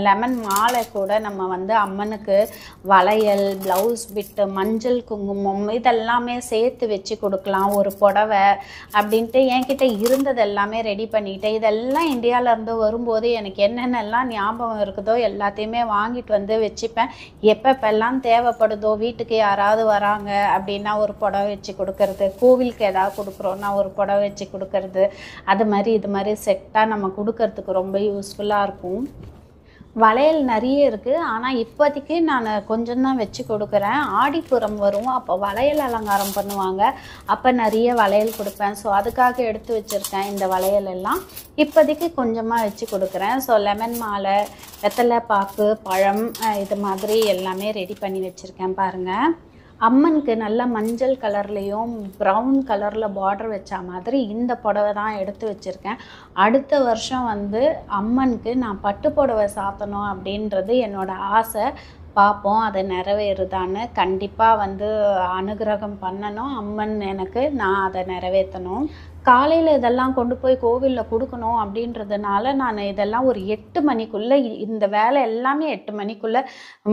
லெமன் மாலை கூட நம்ம வந்து அம்மனுக்கு வளையல், ப்ளவுஸ் பிட்டு, மஞ்சள் குங்குமம் இதெல்லாமே சேர்த்து வச்சு கொடுக்கலாம், ஒரு புடவை அப்படின்ட்டு என்கிட்ட இருந்தது எல்லாமே ரெடி பண்ணிக்கிட்டேன். இதெல்லாம் இந்தியாவில் இருந்து வரும்போது எனக்கு என்னென்னலாம் ஞாபகம் இருக்குதோ எல்லாத்தையுமே வாங்கிட்டு வந்து வச்சுப்பேன். எப்பப்பெல்லாம் தேவைப்படுதோ, வீட்டுக்கு யாராவது வராங்க அப்படின்னா ஒரு புடவை வச்சு கொடுக்கறது, கோவிலுக்கு ஏதாவது கொடுக்குறோன்னா ஒரு புடவை வச்சு கொடுக்கறது, அது மாதிரி இது மாதிரி செட்டாக நம்ம கொடுக்கறதுக்கு ரொம்ப யூஸ்ஃபுல்லாக இருக்கும். வளையல் நிறைய இருக்குது, ஆனால் இப்போதைக்கு நான் கொஞ்சம் தான் வச்சு கொடுக்குறேன். ஆடிப்புறம் வரும், அப்போ வளையல் அலங்காரம் பண்ணுவாங்க, அப்போ நிறைய வளையல் கொடுப்பேன். ஸோ அதுக்காக எடுத்து வச்சுருக்கேன் இந்த வளையல் எல்லாம். இப்போதைக்கு கொஞ்சமாக வச்சு கொடுக்குறேன். ஸோ லெமன் மாலை, வெத்தலை பாக்கு, பழம் இது மாதிரி எல்லாமே ரெடி பண்ணி வச்சுருக்கேன் பாருங்கள். அம்மனுக்கு நல்ல மஞ்சள் கலர்லேயும் ப்ரௌன் கலரில் பார்டர் வச்ச மாதிரி இந்த புடவை தான் எடுத்து வச்சுருக்கேன். அடுத்த வருஷம் வந்து அம்மனுக்கு நான் பட்டு புடவை சாத்தணும் அப்படின்றது என்னோடய ஆசை. பார்ப்போம் அது நிறைவேறுதான்னு. கண்டிப்பாக வந்து அனுகிரகம் பண்ணணும் அம்மன் எனக்கு, நான் அதை நிறைவேற்றணும். காலையில் இதெல்லாம் கொண்டு போய் கோவிலில் கொடுக்கணும் அப்படின்றதுனால நான் இதெல்லாம் ஒரு 8 மணிக்குள்ளே இந்த வேலை எல்லாமே 8 மணிக்குள்ளே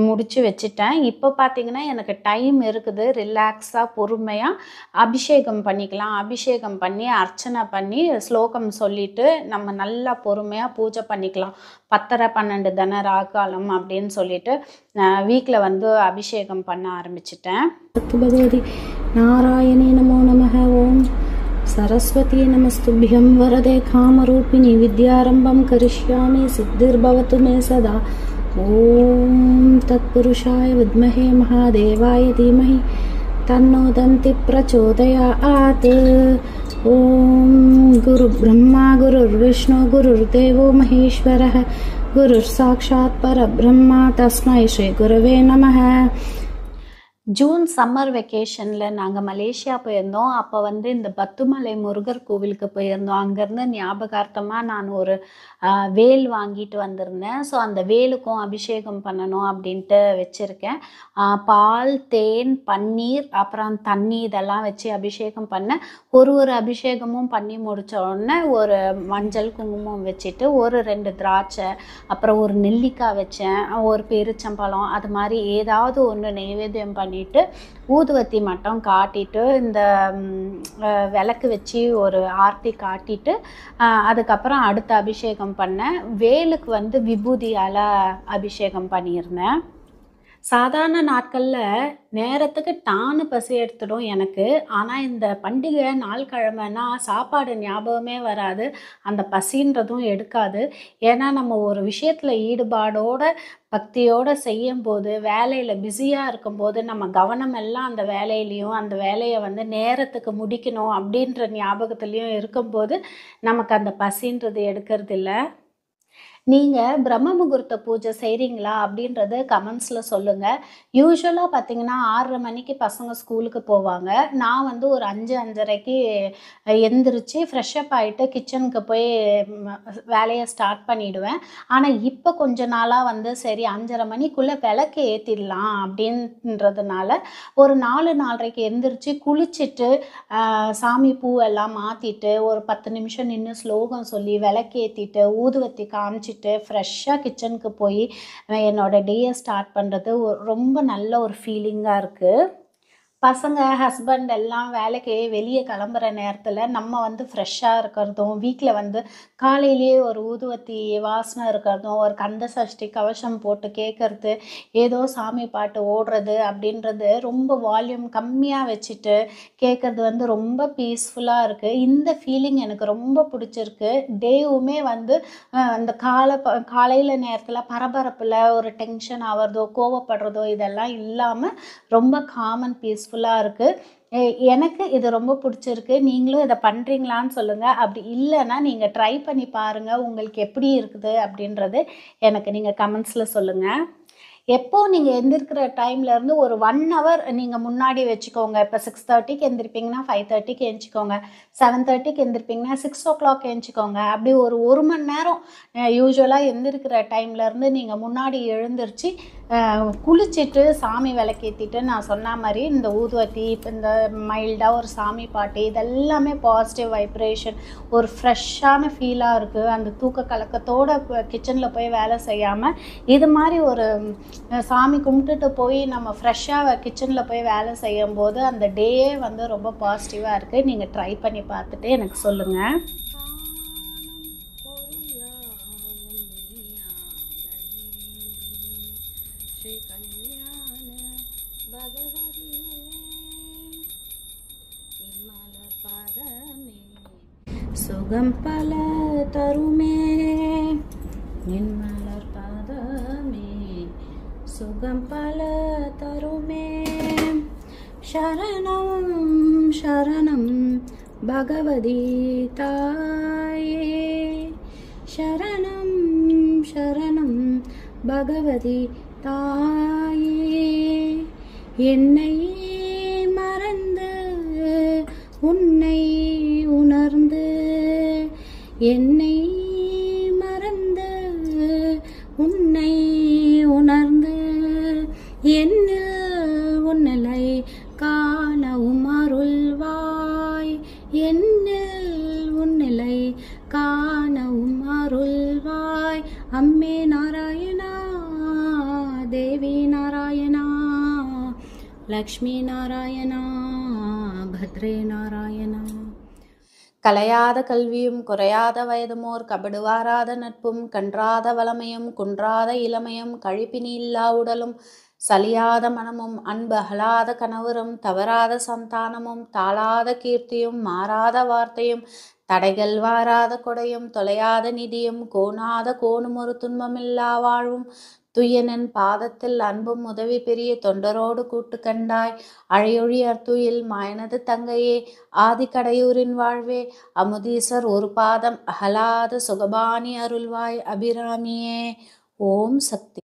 முடித்து வச்சுட்டேன். இப்போ பார்த்திங்கன்னா எனக்கு டைம் இருக்குது, ரிலாக்ஸாக பொறுமையாக அபிஷேகம் பண்ணிக்கலாம். அபிஷேகம் பண்ணி அர்ச்சனை பண்ணி ஸ்லோகம் சொல்லிவிட்டு நம்ம நல்லா பொறுமையாக பூஜை பண்ணிக்கலாம். 10:30 12 தானே ராகாலம் அப்படின்னு சொல்லிட்டு வீட்டில் வந்து அபிஷேகம் பண்ண ஆரம்பிச்சிட்டேன். பகவதி நாராயணி நமோ நமः. ஓம் सरस्वती नमस्तुभ्यं वरदे कामरूपिणी विद्यारंभं करिष्यामि सिद्धिर्भवतु मे सदा. ओम तत्पुरुषाय विद्महे महादेवाय धीमहि तन्नो दन्ति प्रचोदयात्. ओम गुरुब्रह्मा गुरुर्विष्णु गुरुर्देवो महेश्वरः गुरुर्साक्षात् परब्रह्म तस्मै श्री गुरवे नमः. ஜூன் சம்மர் வெக்கேஷனில் நாங்கள் மலேசியா போயிருந்தோம். அப்போ வந்து இந்த பத்துமலை முருகர் கோவிலுக்கு போயிருந்தோம். அங்கேருந்து ஞாபகார்த்தமாக நான் ஒரு வேல் வாங்கிட்டு வந்திருந்தேன். ஸோ அந்த வேலுக்கும் அபிஷேகம் பண்ணணும் அப்படின்ட்டு வச்சுருக்கேன். பால், தேன், பன்னீர், அப்புறம் தண்ணி இதெல்லாம் வச்சு அபிஷேகம் பண்ணேன். ஒரு அபிஷேகமும் பண்ணி முடித்த உடனே ஒரு மஞ்சள் குங்குமம் வச்சுட்டு ஒரு 2 திராட்சை, அப்புறம் ஒரு நெல்லிக்காய் வச்சேன், ஒரு பேரிச்சம்பழம், அது மாதிரி ஏதாவது ஒன்று நெய்வேத்தியம் பண்ணிவிட்டு ஊதுவத்தி மட்டும் காட்டிட்டு இந்த விளக்கு வச்சு ஒரு ஆர்த்தி காட்டிட்டு அதுக்கப்புறம் அடுத்த அபிஷேகம் பண்ணேன். வேலுக்கு வந்து விபூதியால் அபிஷேகம் பண்ணியிருந்தேன். சாதாரண நாட்களில் நேரத்துக்கு டான்னு பசி எடுத்துடும் எனக்கு. ஆனால் இந்த பண்டிகை நாள் கிழமைனா சாப்பாடு ஞாபகமே வராது, அந்த பசின்றதும் எடுக்காது. ஏன்னா நம்ம ஒரு விஷயத்தில் ஈடுபாடோட பக்தியோடு செய்யும்போது, வேலையில் பிஸியாக இருக்கும்போது நம்ம கவனம் எல்லாம் அந்த வேலையிலையும், அந்த வேலையை வந்து நேரத்துக்கு முடிக்கணும் அப்படின்ற ஞாபகத்துலேயும் இருக்கும்போது நமக்கு அந்த பசின்றது எடுக்கிறது இல்லை. நீங்கள் பிரம்ம முகூர்த்த பூஜை செய்கிறீங்களா அப்படின்றது கமெண்ட்ஸில் சொல்லுங்கள். யூஸ்வலாக பார்த்தீங்கன்னா 6:30 மணிக்கு பசங்க ஸ்கூலுக்கு போவாங்க. நான் வந்து ஒரு 5:30க்கு எந்திரிச்சு ஃப்ரெஷ்அப் ஆகிட்டு கிச்சனுக்கு போய் வேலையை ஸ்டார்ட் பண்ணிவிடுவேன். ஆனால் இப்போ கொஞ்ச நாளாக வந்து சரி 5:30 மணிக்குள்ளே விளக்கு ஏற்றிடலாம் அப்படின்றதுனால ஒரு 4:30க்கு எந்திரிச்சு குளிச்சுட்டு சாமி பூவெல்லாம் மாற்றிட்டு ஒரு 10 நிமிஷம் நின்று ஸ்லோகம் சொல்லி விளக்கேற்றிட்டு ஊதுவத்தி காமிச்சிட்டு ஃப்ரெஷ்ஷாக கிச்சனுக்கு போய் என்னோடய டேயை ஸ்டார்ட் பண்ணுறது ரொம்ப நல்ல ஒரு ஃபீலிங்காக இருக்குது. பசங்க ஹஸ்பண்ட் எல்லாம் வேலைக்கு வெளியே கிளம்புற நேரத்தில் நம்ம வந்து ஃப்ரெஷ்ஷாக இருக்கிறதும், வீட்டில் வந்து காலையிலேயே ஒரு ஊதுவத்தி வாசனை இருக்கிறதும், ஒரு கந்த சஷ்டி கவசம் போட்டு கேட்குறது, ஏதோ சாமி பாட்டு ஓடுறது அப்படின்றது ரொம்ப வால்யூம் கம்மியாக வச்சுட்டு கேட்குறது வந்து ரொம்ப பீஸ்ஃபுல்லாக இருக்குது. இந்த ஃபீலிங் எனக்கு ரொம்ப பிடிச்சிருக்கு. டேவுமே வந்து அந்த காலையில் நேரத்தில் பரபரப்பில் ஒரு டென்ஷன் ஆகிறதோ கோவப்படுறதோ இதெல்லாம் இல்லாமல் ரொம்ப காமன் பீஸ்ஃபுல்லாக இருக்குது. எனக்கு இது ரொம்ப பிடிச்சிருக்கு. நீங்களும் இதை பண்ணுறீங்களான்னு சொல்லுங்கள். அப்படி இல்லைன்னா நீங்கள் ட்ரை பண்ணி பாருங்கள், உங்களுக்கு எப்படி இருக்குது அப்படின்றது எனக்கு நீங்கள் கமெண்ட்ஸில் சொல்லுங்கள். எப்போ நீங்கள் எந்திரிக்கிற டைம்லேருந்து ஒரு 1 hour நீங்கள் முன்னாடி வச்சுக்கோங்க. இப்போ 6:30க்கு எந்திரிப்பீங்கன்னா 5:30க்கு எழுந்திரிக்கோங்க. 7:30க்கு எந்திரிப்பீங்கன்னா 6 o'clock எழுந்திரிக்கோங்க. அப்படி ஒரு மணி நேரம் யூஸ்வலாக எந்திரிக்கிற டைம்லேருந்து நீங்கள் முன்னாடி எழுந்திரிச்சு குளிச்சுட்டு சாமி விளக்கேற்றிட்டு நான் சொன்ன மாதிரி இந்த ஊதுவத்தி இந்த மைல்டாக ஒரு சாமி பாட்டு இதெல்லாமே பாசிட்டிவ் வைப்ரேஷன், ஒரு ஃப்ரெஷ்ஷான ஃபீலாக இருக்குது. அந்த தூக்க கலக்கத்தோடு கிச்சனில் போய் வேலை செய்யாமல் இது மாதிரி ஒரு சாமி கும்பிட்டுட்டு போய் நம்ம ஃப்ரெஷ்ஷாக கிச்சனில் போய் வேலை செய்யும்போது அந்த டேயே வந்து ரொம்ப பாசிட்டிவாக இருக்குது. நீங்கள் ட்ரை பண்ணி பார்த்துட்டு எனக்கு சொல்லுங்கள். சுகம் பல தருமே நின்மலர் பாதமே, சுகம் பல தருமே. சரணம் சரணம் பகவதி தாயே, சரணம் சரணம் பகவதி தாயே. என்னை மறந்து உன்னை உணர்ந்து, என்னை மறந்து உன்னை உணர்ந்து, என்னில் உன்னிலை காணவும் அருள்வாய், என்னில் உன்னிலை காணவும் அருள்வாய். அம்மே நாராயணா, தேவி நாராயணா, லக்ஷ்மி நாராயணா, பத்ரே நாராயணா. கலையாத கல்வியும் குறையாத வயதுமோர் கபடுவாராத நட்பும் கன்றாத வளமையும் குன்றாத இளமையும் கழிப்பினி இல்லா உடலும் சலியாத மனமும் அன்பு அகலாத கணவரும் தவறாத சந்தானமும் தாளாத கீர்த்தியும் மாறாத வார்த்தையும் தடைகள் வாராத கொடையும் தொலையாத நிதியும் கோணாத கோணும் ஒரு துன்பமில்லா வாழ்வும் துயனன் பாதத்தில் அன்பும் உதவி பெரிய தொண்டரோடு கூட்டு கண்டாய். அழையொழி அர்த்துயில் மாயனது தங்கையே, ஆதி கடையூரின் வாழ்வே, அமுதீசர் ஒரு பாதம் அகலாத சுகபாணி அருள்வாய் அபிராமியே. ஓம் சக்தி.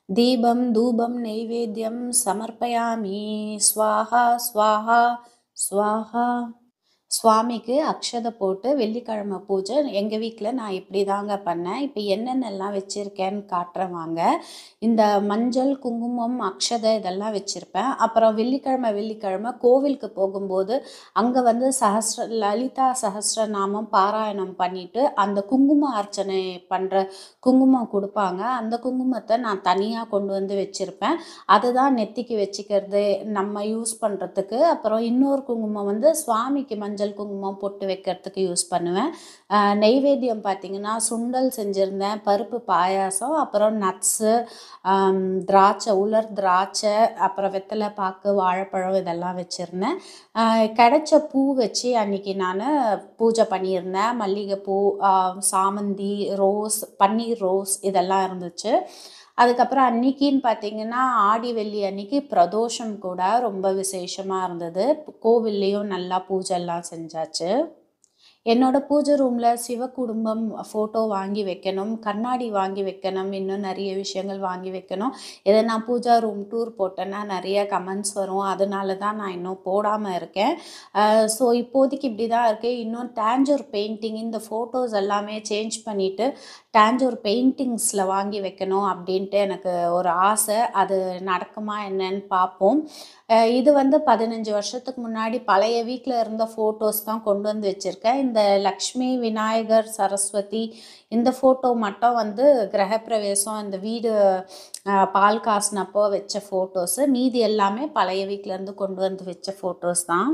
தீபம் தூபம் நைவேத்தியம் சமர்ப்பயாமி. ஸ்வாஹா ஸ்வாஹா ஸ்வாஹா. சுவாமிக்கு அக்ஷதை போட்டு வெள்ளிக்கிழமை பூஜை எங்கள் வீட்டில் நான் இப்படி தாங்க பண்ணேன். இப்போ என்னென்னலாம் வச்சுருக்கேன்னு காட்டுறேன் வாங்க. இந்த மஞ்சள் குங்குமம் அக்ஷதை இதெல்லாம் வச்சுருப்பேன். அப்புறம் வெள்ளிக்கிழமை கோவிலுக்கு போகும்போது அங்கே வந்து லலிதா சஹஸ்ரநாமம் பாராயணம் பண்ணிவிட்டு அந்த குங்கும அர்ச்சனை பண்ணுற குங்குமம் கொடுப்பாங்க. அந்த குங்குமத்தை நான் தனியாக கொண்டு வந்து வச்சுருப்பேன். அதுதான் நெத்திக்கு வச்சுக்கிறது நம்ம யூஸ் பண்ணுறதுக்கு. அப்புறம் இன்னொரு குங்குமம் வந்து சுவாமிக்கு மஞ்சள் மஞ்சள் குங்குமம் பொட்டு வைக்கிறதுக்கு யூஸ் பண்ணுவேன். நெய்வேத்தியம் பார்த்திங்கன்னா சுண்டல் செஞ்சுருந்தேன், பருப்பு பாயாசம், அப்புறம் நட்ஸு, திராட்சை, உலர் திராட்சை, அப்புறம் வெத்தலை பாக்கு, வாழைப்பழம் இதெல்லாம் வச்சுருந்தேன். கிடைச்ச பூ வச்சு அன்றைக்கி நான் பூஜை பண்ணியிருந்தேன். மல்லிகைப்பூ, சாமந்தி, ரோஸ், பன்னீர் ரோஸ் இதெல்லாம் இருந்துச்சு. அதுக்கப்புறம் அன்றைக்கின்னு பார்த்திங்கன்னா ஆடி வெள்ளி அன்றைக்கி பிரதோஷம் கூட ரொம்ப விசேஷமாக இருந்தது. கோவில்லையும் நல்லா பூஜைலாம் செஞ்சாச்சு. என்னோடய பூஜை ரூமில் சிவகுடும்பம் ஃபோட்டோ வாங்கி வைக்கணும், கண்ணாடி வாங்கி வைக்கணும், இன்னும் நிறைய விஷயங்கள் வாங்கி வைக்கணும். இதை நான் பூஜா ரூம் டூர் போட்டேன்னா நிறைய கமெண்ட்ஸ் வரும், அதனால தான் நான் இன்னும் போடாமல் இருக்கேன். ஸோ இப்போதைக்கு இப்படி தான் இருக்குது. இன்னும் டேஞ்சர் பெயிண்டிங், இந்த ஃபோட்டோஸ் எல்லாமே சேஞ்ச் பண்ணிவிட்டு டேஞ்சர் பெயிண்டிங்ஸில் வாங்கி வைக்கணும் அப்படின்ட்டு எனக்கு ஒரு ஆசை. அது நடக்குமா என்னன்னு பார்ப்போம். இது 15 வருஷத்துக்கு முன்னாடி பழைய வீட்டில் இருந்த ஃபோட்டோஸ் தான் கொண்டு வந்து வச்சுருக்கேன். இந்த லக்ஷ்மி, விநாயகர், சரஸ்வதி இந்த ஃபோட்டோ மட்டும் கிரகப்பிரவேசம், இந்த வீடு பால் காசினப்போ வச்ச ஃபோட்டோஸு. மீதி எல்லாமே பழைய வீட்டிலேருந்து கொண்டு வந்து வச்ச ஃபோட்டோஸ் தான்.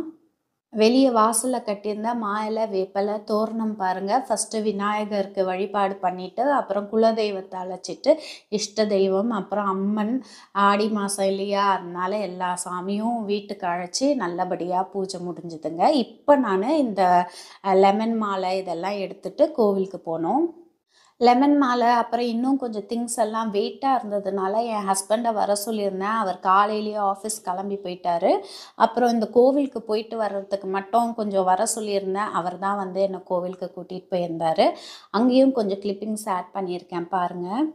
வெளியே வாசலில் கட்டியிருந்த மா இலை, வேப்பலை, தோரணம் பாருங்கள். ஃபஸ்ட்டு விநாயகருக்கு வழிபாடு பண்ணிவிட்டு அப்புறம் குலதெய்வத்தை அழைச்சிட்டு இஷ்ட தெய்வம், அப்புறம் அம்மன், ஆடி மாதம் இல்லையா, அதனால எல்லா சாமியும் வீட்டுக்கு அழைச்சி நல்லபடியாக பூஜை முடிஞ்சுதுங்க. இப்போ நான் இந்த லெமன் மாலை இதெல்லாம் எடுத்துகிட்டு கோவிலுக்கு போனோம். லெமன் மாலை, அப்புறம் இன்னும் கொஞ்சம் திங்ஸ் எல்லாம் வெயிட்டாக இருந்ததுனால என் ஹஸ்பண்டை வர சொல்லியிருந்தேன். அவர் காலையிலேயே ஆஃபீஸ் கிளம்பி போயிட்டார். அப்புறம் இந்த கோவிலுக்கு போயிட்டு வர்றதுக்கு மட்டும் கொஞ்சம் வர சொல்லியிருந்தேன். அவர் தான் என்னை கோவிலுக்கு கூட்டிகிட்டு போயிருந்தார். அங்கேயும் கொஞ்சம் கிளிப்பிங்ஸ் ஆட் பண்ணியிருக்கேன் பாருங்கள்.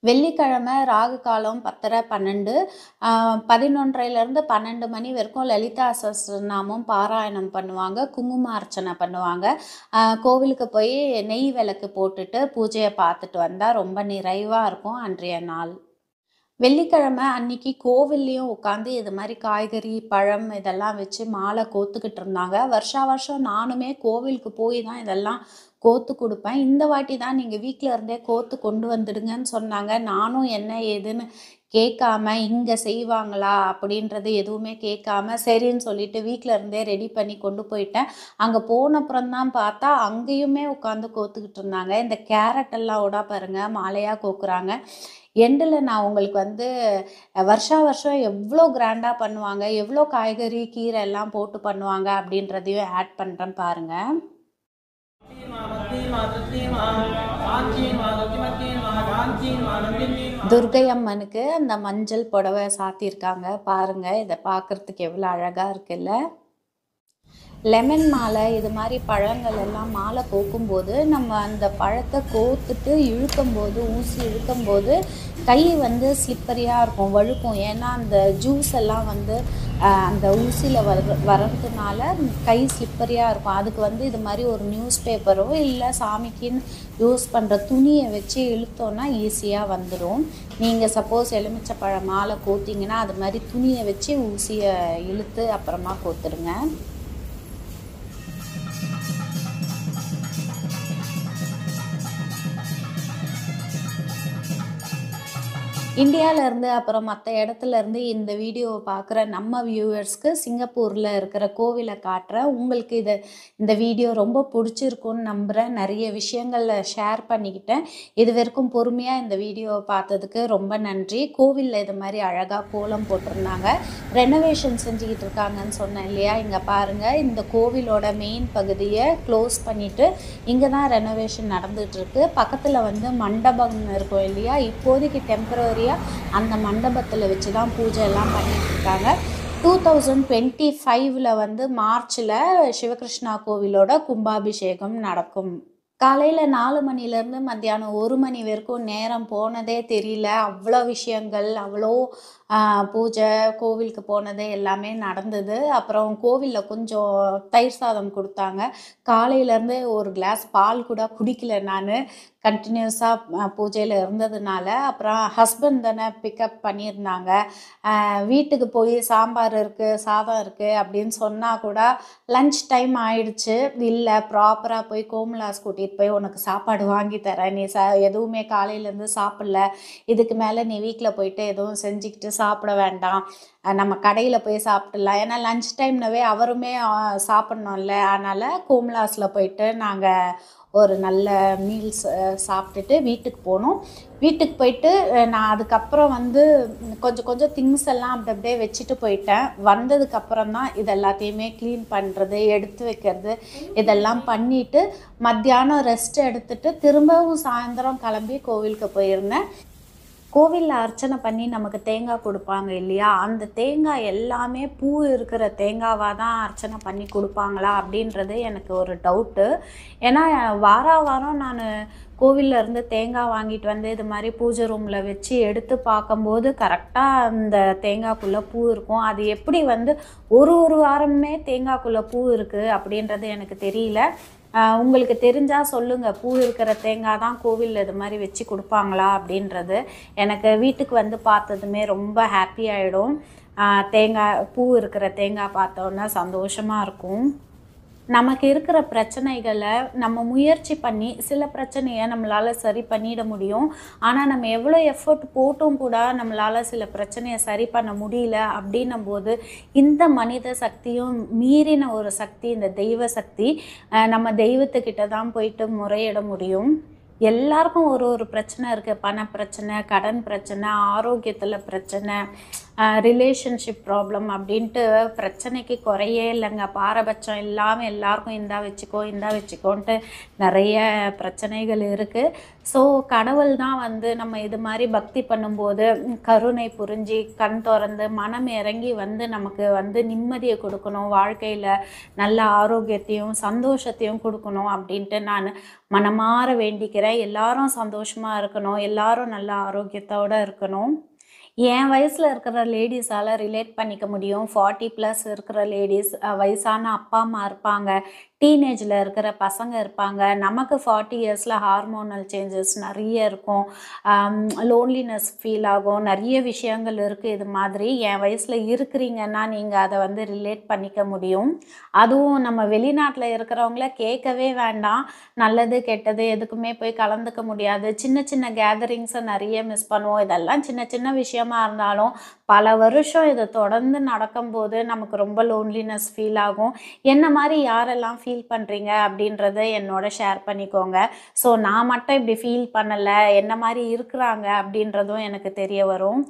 வெள்ளிக்கிழமை ராகு காலம் 10:30 12 11:30லேருந்து 12 மணி வரைக்கும் லலிதா சஹஸ்ரநாமம் பாராயணம் பண்ணுவாங்க, குங்கும அர்ச்சனை பண்ணுவாங்க. கோவிலுக்கு போய் நெய் விளக்கு போட்டுட்டு பூஜையை பார்த்துட்டு வந்தால் ரொம்ப நிறைவாக இருக்கும் அன்றைய நாள். வெள்ளிக்கிழமை அன்றைக்கி கோவில்லையும் உட்காந்து இது மாதிரி காய்கறி, பழம் இதெல்லாம் வச்சு மாலை கோத்துக்கிட்டு இருந்தாங்க. வருஷம் நானுமே கோவிலுக்கு போய் தான் இதெல்லாம் கோத்து கொடுப்பேன். இந்த வாட்டி தான் நீங்கள் வீட்டில் இருந்தே கோத்து கொண்டு வந்துடுங்கன்னு சொன்னாங்க. நானும் என்ன ஏதுன்னு கேட்காம, இங்கே செய்வாங்களா அப்படின்றது எதுவுமே கேட்காம சரின்னு சொல்லிட்டு வீட்டில் இருந்தே ரெடி பண்ணி கொண்டு போயிட்டேன். அங்கே போனப்புறம் தான் பார்த்தா அங்கேயுமே உட்காந்து கோத்துக்கிட்டு இருந்தாங்க. இந்த கேரட் எல்லாம் விட பாருங்கள் மாலையாக கோக்குறாங்க. எண்டில் நான் உங்களுக்கு வருஷம் எவ்வளோ கிராண்டாக பண்ணுவாங்க, எவ்வளோ காய்கறி, கீரை எல்லாம் போட்டு பண்ணுவாங்க அப்படின்றதையும் ஆட் பண்ணுறேன் பாருங்கள். துர்கை அம்மனுக்கு அந்த மஞ்சள் புடவை சாத்தியிருக்காங்க பாருங்கள். இதை பார்க்குறதுக்கு எவ்வளோ அழகாக இருக்குல்ல. லெமன் மாலை இது மாதிரி பழங்கள் எல்லாம் மாலை கோக்கும்போது நம்ம அந்த பழத்தை கோத்துட்டு இழுக்கும்போது, ஊசி இழுக்கும்போது கை ஸ்லிப்பரியாக இருக்கும், வழுக்கும். ஏன்னா அந்த ஜூஸ் எல்லாம் அந்த ஊசியில் வர்றதுனால கை ஸ்லிப்பரியாக இருக்கும். அதுக்கு இது மாதிரி ஒரு நியூஸ் பேப்பரோ இல்லை சாமிக்குன்னு யூஸ் பண்ணுற துணியை வச்சு இழுத்தோன்னா ஈஸியாக வந்துடும். நீங்கள் சப்போஸ் எலுமிச்சை பழம் மாலை கோத்திங்கன்னா அது மாதிரி துணியை வச்சு ஊசியை இழுத்து அப்புறமா கோத்துடுங்க. இந்தியாவிலேருந்து அப்புறம் மற்ற இடத்துலேருந்து இந்த வீடியோவை பார்க்குற நம்ம வியூவர்ஸ்க்கு சிங்கப்பூரில் இருக்கிற கோவிலை காட்டுறேன். உங்களுக்கு இந்த வீடியோ ரொம்ப பிடிச்சிருக்குன்னு நம்புகிறேன். நிறைய விஷயங்களில் ஷேர் பண்ணிக்கிட்டேன். இது வரைக்கும் பொறுமையாக இந்த வீடியோவை பார்த்ததுக்கு ரொம்ப நன்றி. கோவிலில் இது மாதிரி அழகாக கோலம் போட்டிருந்தாங்க, ரெனோவேஷன் செஞ்சுக்கிட்டு இருக்காங்கன்னு சொன்னேன் இல்லையா. இங்கே பாருங்கள், இந்த கோவிலோட மெயின் பகுதியை க்ளோஸ் பண்ணிவிட்டு இங்கே தான் ரெனோவேஷன் நடந்துகிட்ருக்கு. பக்கத்தில் மண்டபம் இருக்கும் இல்லையா, இப்போதைக்கு டெம்பரரி அந்த மண்டபத்தில் வச்சு தான் பூஜை எல்லாம் பண்ணிட்டு இருக்காங்க. 2025 மார்ச்சில் சிவகிருஷ்ணா கோவிலோட கும்பாபிஷேகம் நடக்கும். காலையில் 4 மணிலேருந்து மத்தியானம் 1 மணி வரைக்கும் நேரம் போனதே தெரியல. அவ்வளோ விஷயங்கள், அவ்வளோ பூஜை, கோவிலுக்கு போனது எல்லாமே நடந்தது. அப்புறம் கோவிலில் கொஞ்சம் தயிர் சாதம் கொடுத்தாங்க. காலையிலேருந்து ஒரு கிளாஸ் பால் கூட குடிக்கல நான், கண்டினியூஸாக பூஜையில் இருந்ததுனால. அப்புறம் ஹஸ்பண்ட் தானே பிக்கப் பண்ணியிருந்தாங்க. வீட்டுக்கு போய் சாம்பார் இருக்குது, சாதம் இருக்குது அப்படின்னு சொன்னால் கூட லன்ச் டைம் ஆயிடுச்சு. இல்லை, ப்ராப்பராக போய் கோமலாஸ் கூட்டிகிட்டு போய் உனக்கு சாப்பாடு வாங்கி தரேன், நீ எதுவுமே காலையிலேருந்து சாப்பிடல, இதுக்கு மேலே நீ வீட்டில் போயிட்டு எதுவும் செஞ்சுக்கிட்டு சாப்பிட வேண்டாம், நம்ம கடையில் போய் சாப்பிடலாம். ஏன்னா லன்ச் டைம்னவே அவருமே சாப்பிட்ணும்ல. அதனால் கோம்லாஸில் போயிட்டு நாங்கள் ஒரு நல்ல மீல்ஸ் சாப்பிட்டுட்டு வீட்டுக்கு போனோம். வீட்டுக்கு போயிட்டு நான் அதுக்கப்புறம் வந்து கொஞ்சம் கொஞ்சம் திங்ஸ் எல்லாம் அப்படி அப்படியே வச்சுட்டு போயிட்டேன். வந்ததுக்கப்புறம் தான் இது எல்லாத்தையுமே க்ளீன் பண்ணுறது, எடுத்து வைக்கிறது இதெல்லாம் பண்ணிவிட்டு மத்தியானம் ரெஸ்ட் எடுத்துகிட்டு திரும்பவும் சாயந்தரம் கிளம்பி கோவிலுக்கு போயிருந்தேன். கோவிலில் அர்ச்சனை பண்ணி நமக்கு தேங்காய் கொடுப்பாங்க இல்லையா, அந்த தேங்காய் எல்லாமே பூ இருக்கிற தேங்காவாக தான் அர்ச்சனை பண்ணி கொடுப்பாங்களா அப்படின்றது எனக்கு ஒரு டவுட்டு. ஏன்னா வாரம் நான் கோவிலில் இருந்து தேங்காய் வாங்கிட்டு வந்து இது மாதிரி பூஜை ரூமில் வச்சு எடுத்து பார்க்கும்போது கரெக்டாக அந்த தேங்காய்க்குள்ளே பூ இருக்கும். அது எப்படி வந்து ஒரு வாரமே தேங்காய்க்குள்ளே பூ இருக்குது அப்படின்றது எனக்கு தெரியல. உங்களுக்கு தெரிஞ்சால் சொல்லுங்கள், பூ இருக்கிற தேங்காய் தான் கோவிலில் இது மாதிரி வச்சு கொடுப்பாங்களா அப்படின்றது. எனக்கு வீட்டுக்கு வந்து பார்த்ததுமே ரொம்ப ஹாப்பி ஆகிடும். பூ இருக்கிற தேங்காய் பார்த்தோன்னா சந்தோஷமாக இருக்கும். நமக்கு இருக்கிற பிரச்சனைகளை நம்ம முயற்சி பண்ணி சில பிரச்சனையை நம்மளால் சரி பண்ணிட முடியும். ஆனால் நம்ம எவ்வளோ எஃபர்ட் போட்டும் கூட நம்மளால் சில பிரச்சனையை சரி பண்ண முடியல அப்படின்னும் போது இந்த மனித சக்தியும் மீறின ஒரு சக்தி, இந்த தெய்வ சக்தி, நம்ம தெய்வத்துக்கிட்ட தான் போயிட்டு முறையிட முடியும். எல்லாருக்கும் ஒரு பிரச்சனை இருக்குது. பண பிரச்சனை, கடன் பிரச்சனை, ஆரோக்கியத்தில் பிரச்சனை, ரிலேஷன்ஷிப் ப்ராப்ளம் அப்படின்ட்டு பிரச்சனைக்கு குறையே இல்லைங்க. பாரபட்சம் இல்லாமல் எல்லாருக்கும் இந்தா வச்சுக்கோன்ட்டு நிறைய பிரச்சனைகள் இருக்குது. ஸோ கடவுள் தான் வந்து நம்ம இது மாதிரி பக்தி பண்ணும்போது கருணை புரிஞ்சு கண் திறந்து மனம் இறங்கி வந்து நமக்கு வந்து நிம்மதியை கொடுக்கணும், வாழ்க்கையில் நல்ல ஆரோக்கியத்தையும் சந்தோஷத்தையும் கொடுக்கணும் அப்படின்ட்டு நான் மனமாற வேண்டிக்கிறேன். எல்லாரும் சந்தோஷமாக இருக்கணும், எல்லாரும் நல்ல ஆரோக்கியத்தோடு இருக்கணும். என் வயசில் இருக்கிற லேடிஸால் ரிலேட் பண்ணிக்க முடியும். 40+ இருக்கிற லேடிஸ், வயசான அப்பா அம்மா இருப்பாங்க, டீனேஜில் இருக்கிற பசங்க இருப்பாங்க. நமக்கு 40 இயர்ஸில் ஹார்மோனல் சேஞ்சஸ் நிறைய இருக்கும், லோன்லினஸ் ஃபீல் ஆகும், நிறைய விஷயங்கள் இருக்குது. இது மாதிரி என் வயசில் இருக்கிறீங்கன்னா நீங்கள் அதை வந்து ரிலேட் பண்ணிக்க முடியும். அதுவும் நம்ம வெளிநாட்டில் இருக்கிறவங்கள கேட்கவே வேண்டாம். நல்லது கெட்டது எதுக்குமே போய் கலந்துக்க முடியாது. சின்ன சின்ன கேதரிங்ஸை நிறைய மிஸ் பண்ணுவோம். இதெல்லாம் சின்ன சின்ன விஷயமா இருந்தாலும் பல வருஷம் இதை தொடர்ந்து நடக்கும்போது நமக்கு ரொம்ப லோன்லினஸ் ஃபீல் ஆகும். என்ன மாதிரி யாரெல்லாம் ஃபீல் பண்ணுறீங்க அப்படின்றத என்னோட ஷேர் பண்ணிக்கோங்க. ஸோ நான் மட்டும் இப்படி ஃபீல் பண்ணலை, என்ன மாதிரி இருக்கிறாங்க அப்படின்றதும் எனக்கு தெரிய வரும்.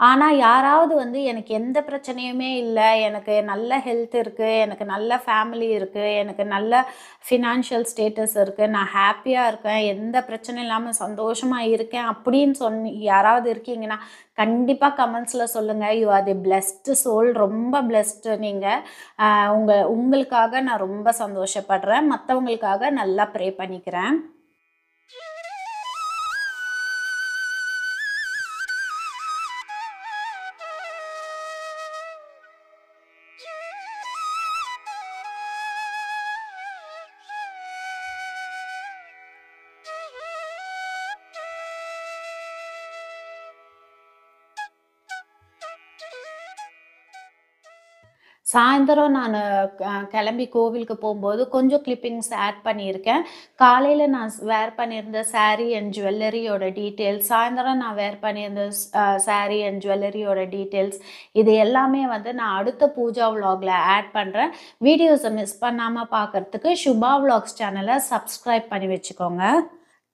ஆனால் யாராவது வந்து எனக்கு எந்த பிரச்சனையுமே இல்லை, எனக்கு நல்ல ஹெல்த் இருக்குது, எனக்கு நல்ல ஃபேமிலி இருக்குது, எனக்கு நல்ல ஃபினான்ஷியல் ஸ்டேட்டஸ் இருக்குது, நான் ஹாப்பியாக இருக்கேன், எந்த பிரச்சனையும் இல்லாமல் சந்தோஷமாக இருக்கேன் அப்படின்னு யாராவது இருக்கீங்கன்னா கண்டிப்பாக கமெண்ட்ஸில் சொல்லுங்கள். You are the blessed soul. ரொம்ப பிளெஸ்டு நீங்கள். உங்களுக்காக நான் ரொம்ப சந்தோஷப்படுறேன். மற்றவங்களுக்காக நல்லா ப்ரே பண்ணிக்கிறேன். சாயந்தரம் நான் கிளம்பி கோவிலுக்கு போகும்போது கொஞ்சம் கிளிப்பிங்ஸ் ஆட் பண்ணியிருக்கேன். காலையில் நான் வேர் பண்ணியிருந்த சாரீ அண்ட் ஜுவல்லரியோட டீட்டெயில்ஸ், சாயந்தரம் நான் வேர் பண்ணியிருந்த சாரீ அண்ட் ஜுவல்லரியோட டீட்டெயில்ஸ், இது எல்லாமே வந்து நான் அடுத்த பூஜா விலாகில் ஆட் பண்ணுறேன். வீடியோஸை மிஸ் பண்ணாமல் பார்க்குறதுக்கு சுபா விலாக்ஸ் சேனலை சப்ஸ்கிரைப் பண்ணி வச்சுக்கோங்க.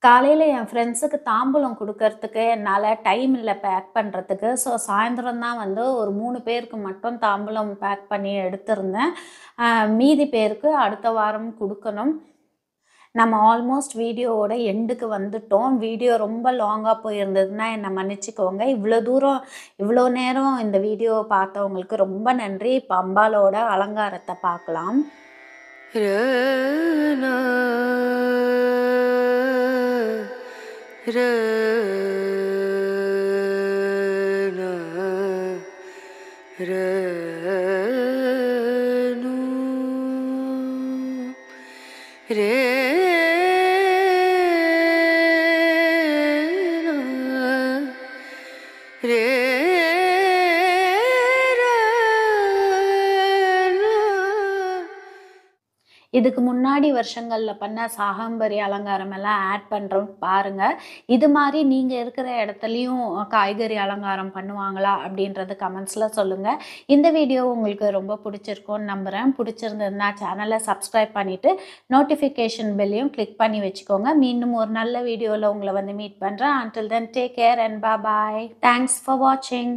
காலையில் என் ஃப்ரெண்ட்ஸுக்கு தாம்பூலம் கொடுக்கறதுக்கு என்னால் டைம் இல்லை பேக் பண்ணுறதுக்கு. ஸோ சாயந்தரம் தான் வந்து ஒரு 3 பேருக்கு மட்டும் தாம்பூலம் பேக் பண்ணி எடுத்திருந்தேன். மீதி பேருக்கு அடுத்த வாரம் கொடுக்கணும். நம்ம ஆல்மோஸ்ட் வீடியோவோட எண்டுக்கு வந்துட்டோம். வீடியோ ரொம்ப லாங்காக போயிருந்ததுன்னா என்னை மன்னிச்சிக்கோங்க. இவ்வளோ நேரம் இந்த வீடியோவை பார்த்தவங்களுக்கு ரொம்ப நன்றி. இப்போ அம்பாலோட அலங்காரத்தை பார்க்கலாம். இதுக்கு முன்னாடி வருஷங்களில் பண்ண சாகம்பரி அலங்காரம் எல்லாம் ஆட் பண்ணுறோம் பாருங்கள். இது மாதிரி நீங்கள் இருக்கிற இடத்துலையும் காய்கறி அலங்காரம் பண்ணுவாங்களா அப்படின்றது கமெண்ட்ஸில் சொல்லுங்கள். இந்த வீடியோ உங்களுக்கு ரொம்ப பிடிச்சிருக்கும்னு நம்புகிறேன். பிடிச்சிருந்ததுன்னா சேனலை சப்ஸ்கிரைப் பண்ணிவிட்டு நோட்டிஃபிகேஷன் பெல்லையும் கிளிக் பண்ணி வச்சுக்கோங்க. மீண்டும் ஒரு நல்ல வீடியோவில் உங்களை வந்து மீட் பண்ணுறேன். Until then, take care and bye bye. Thanks for watching.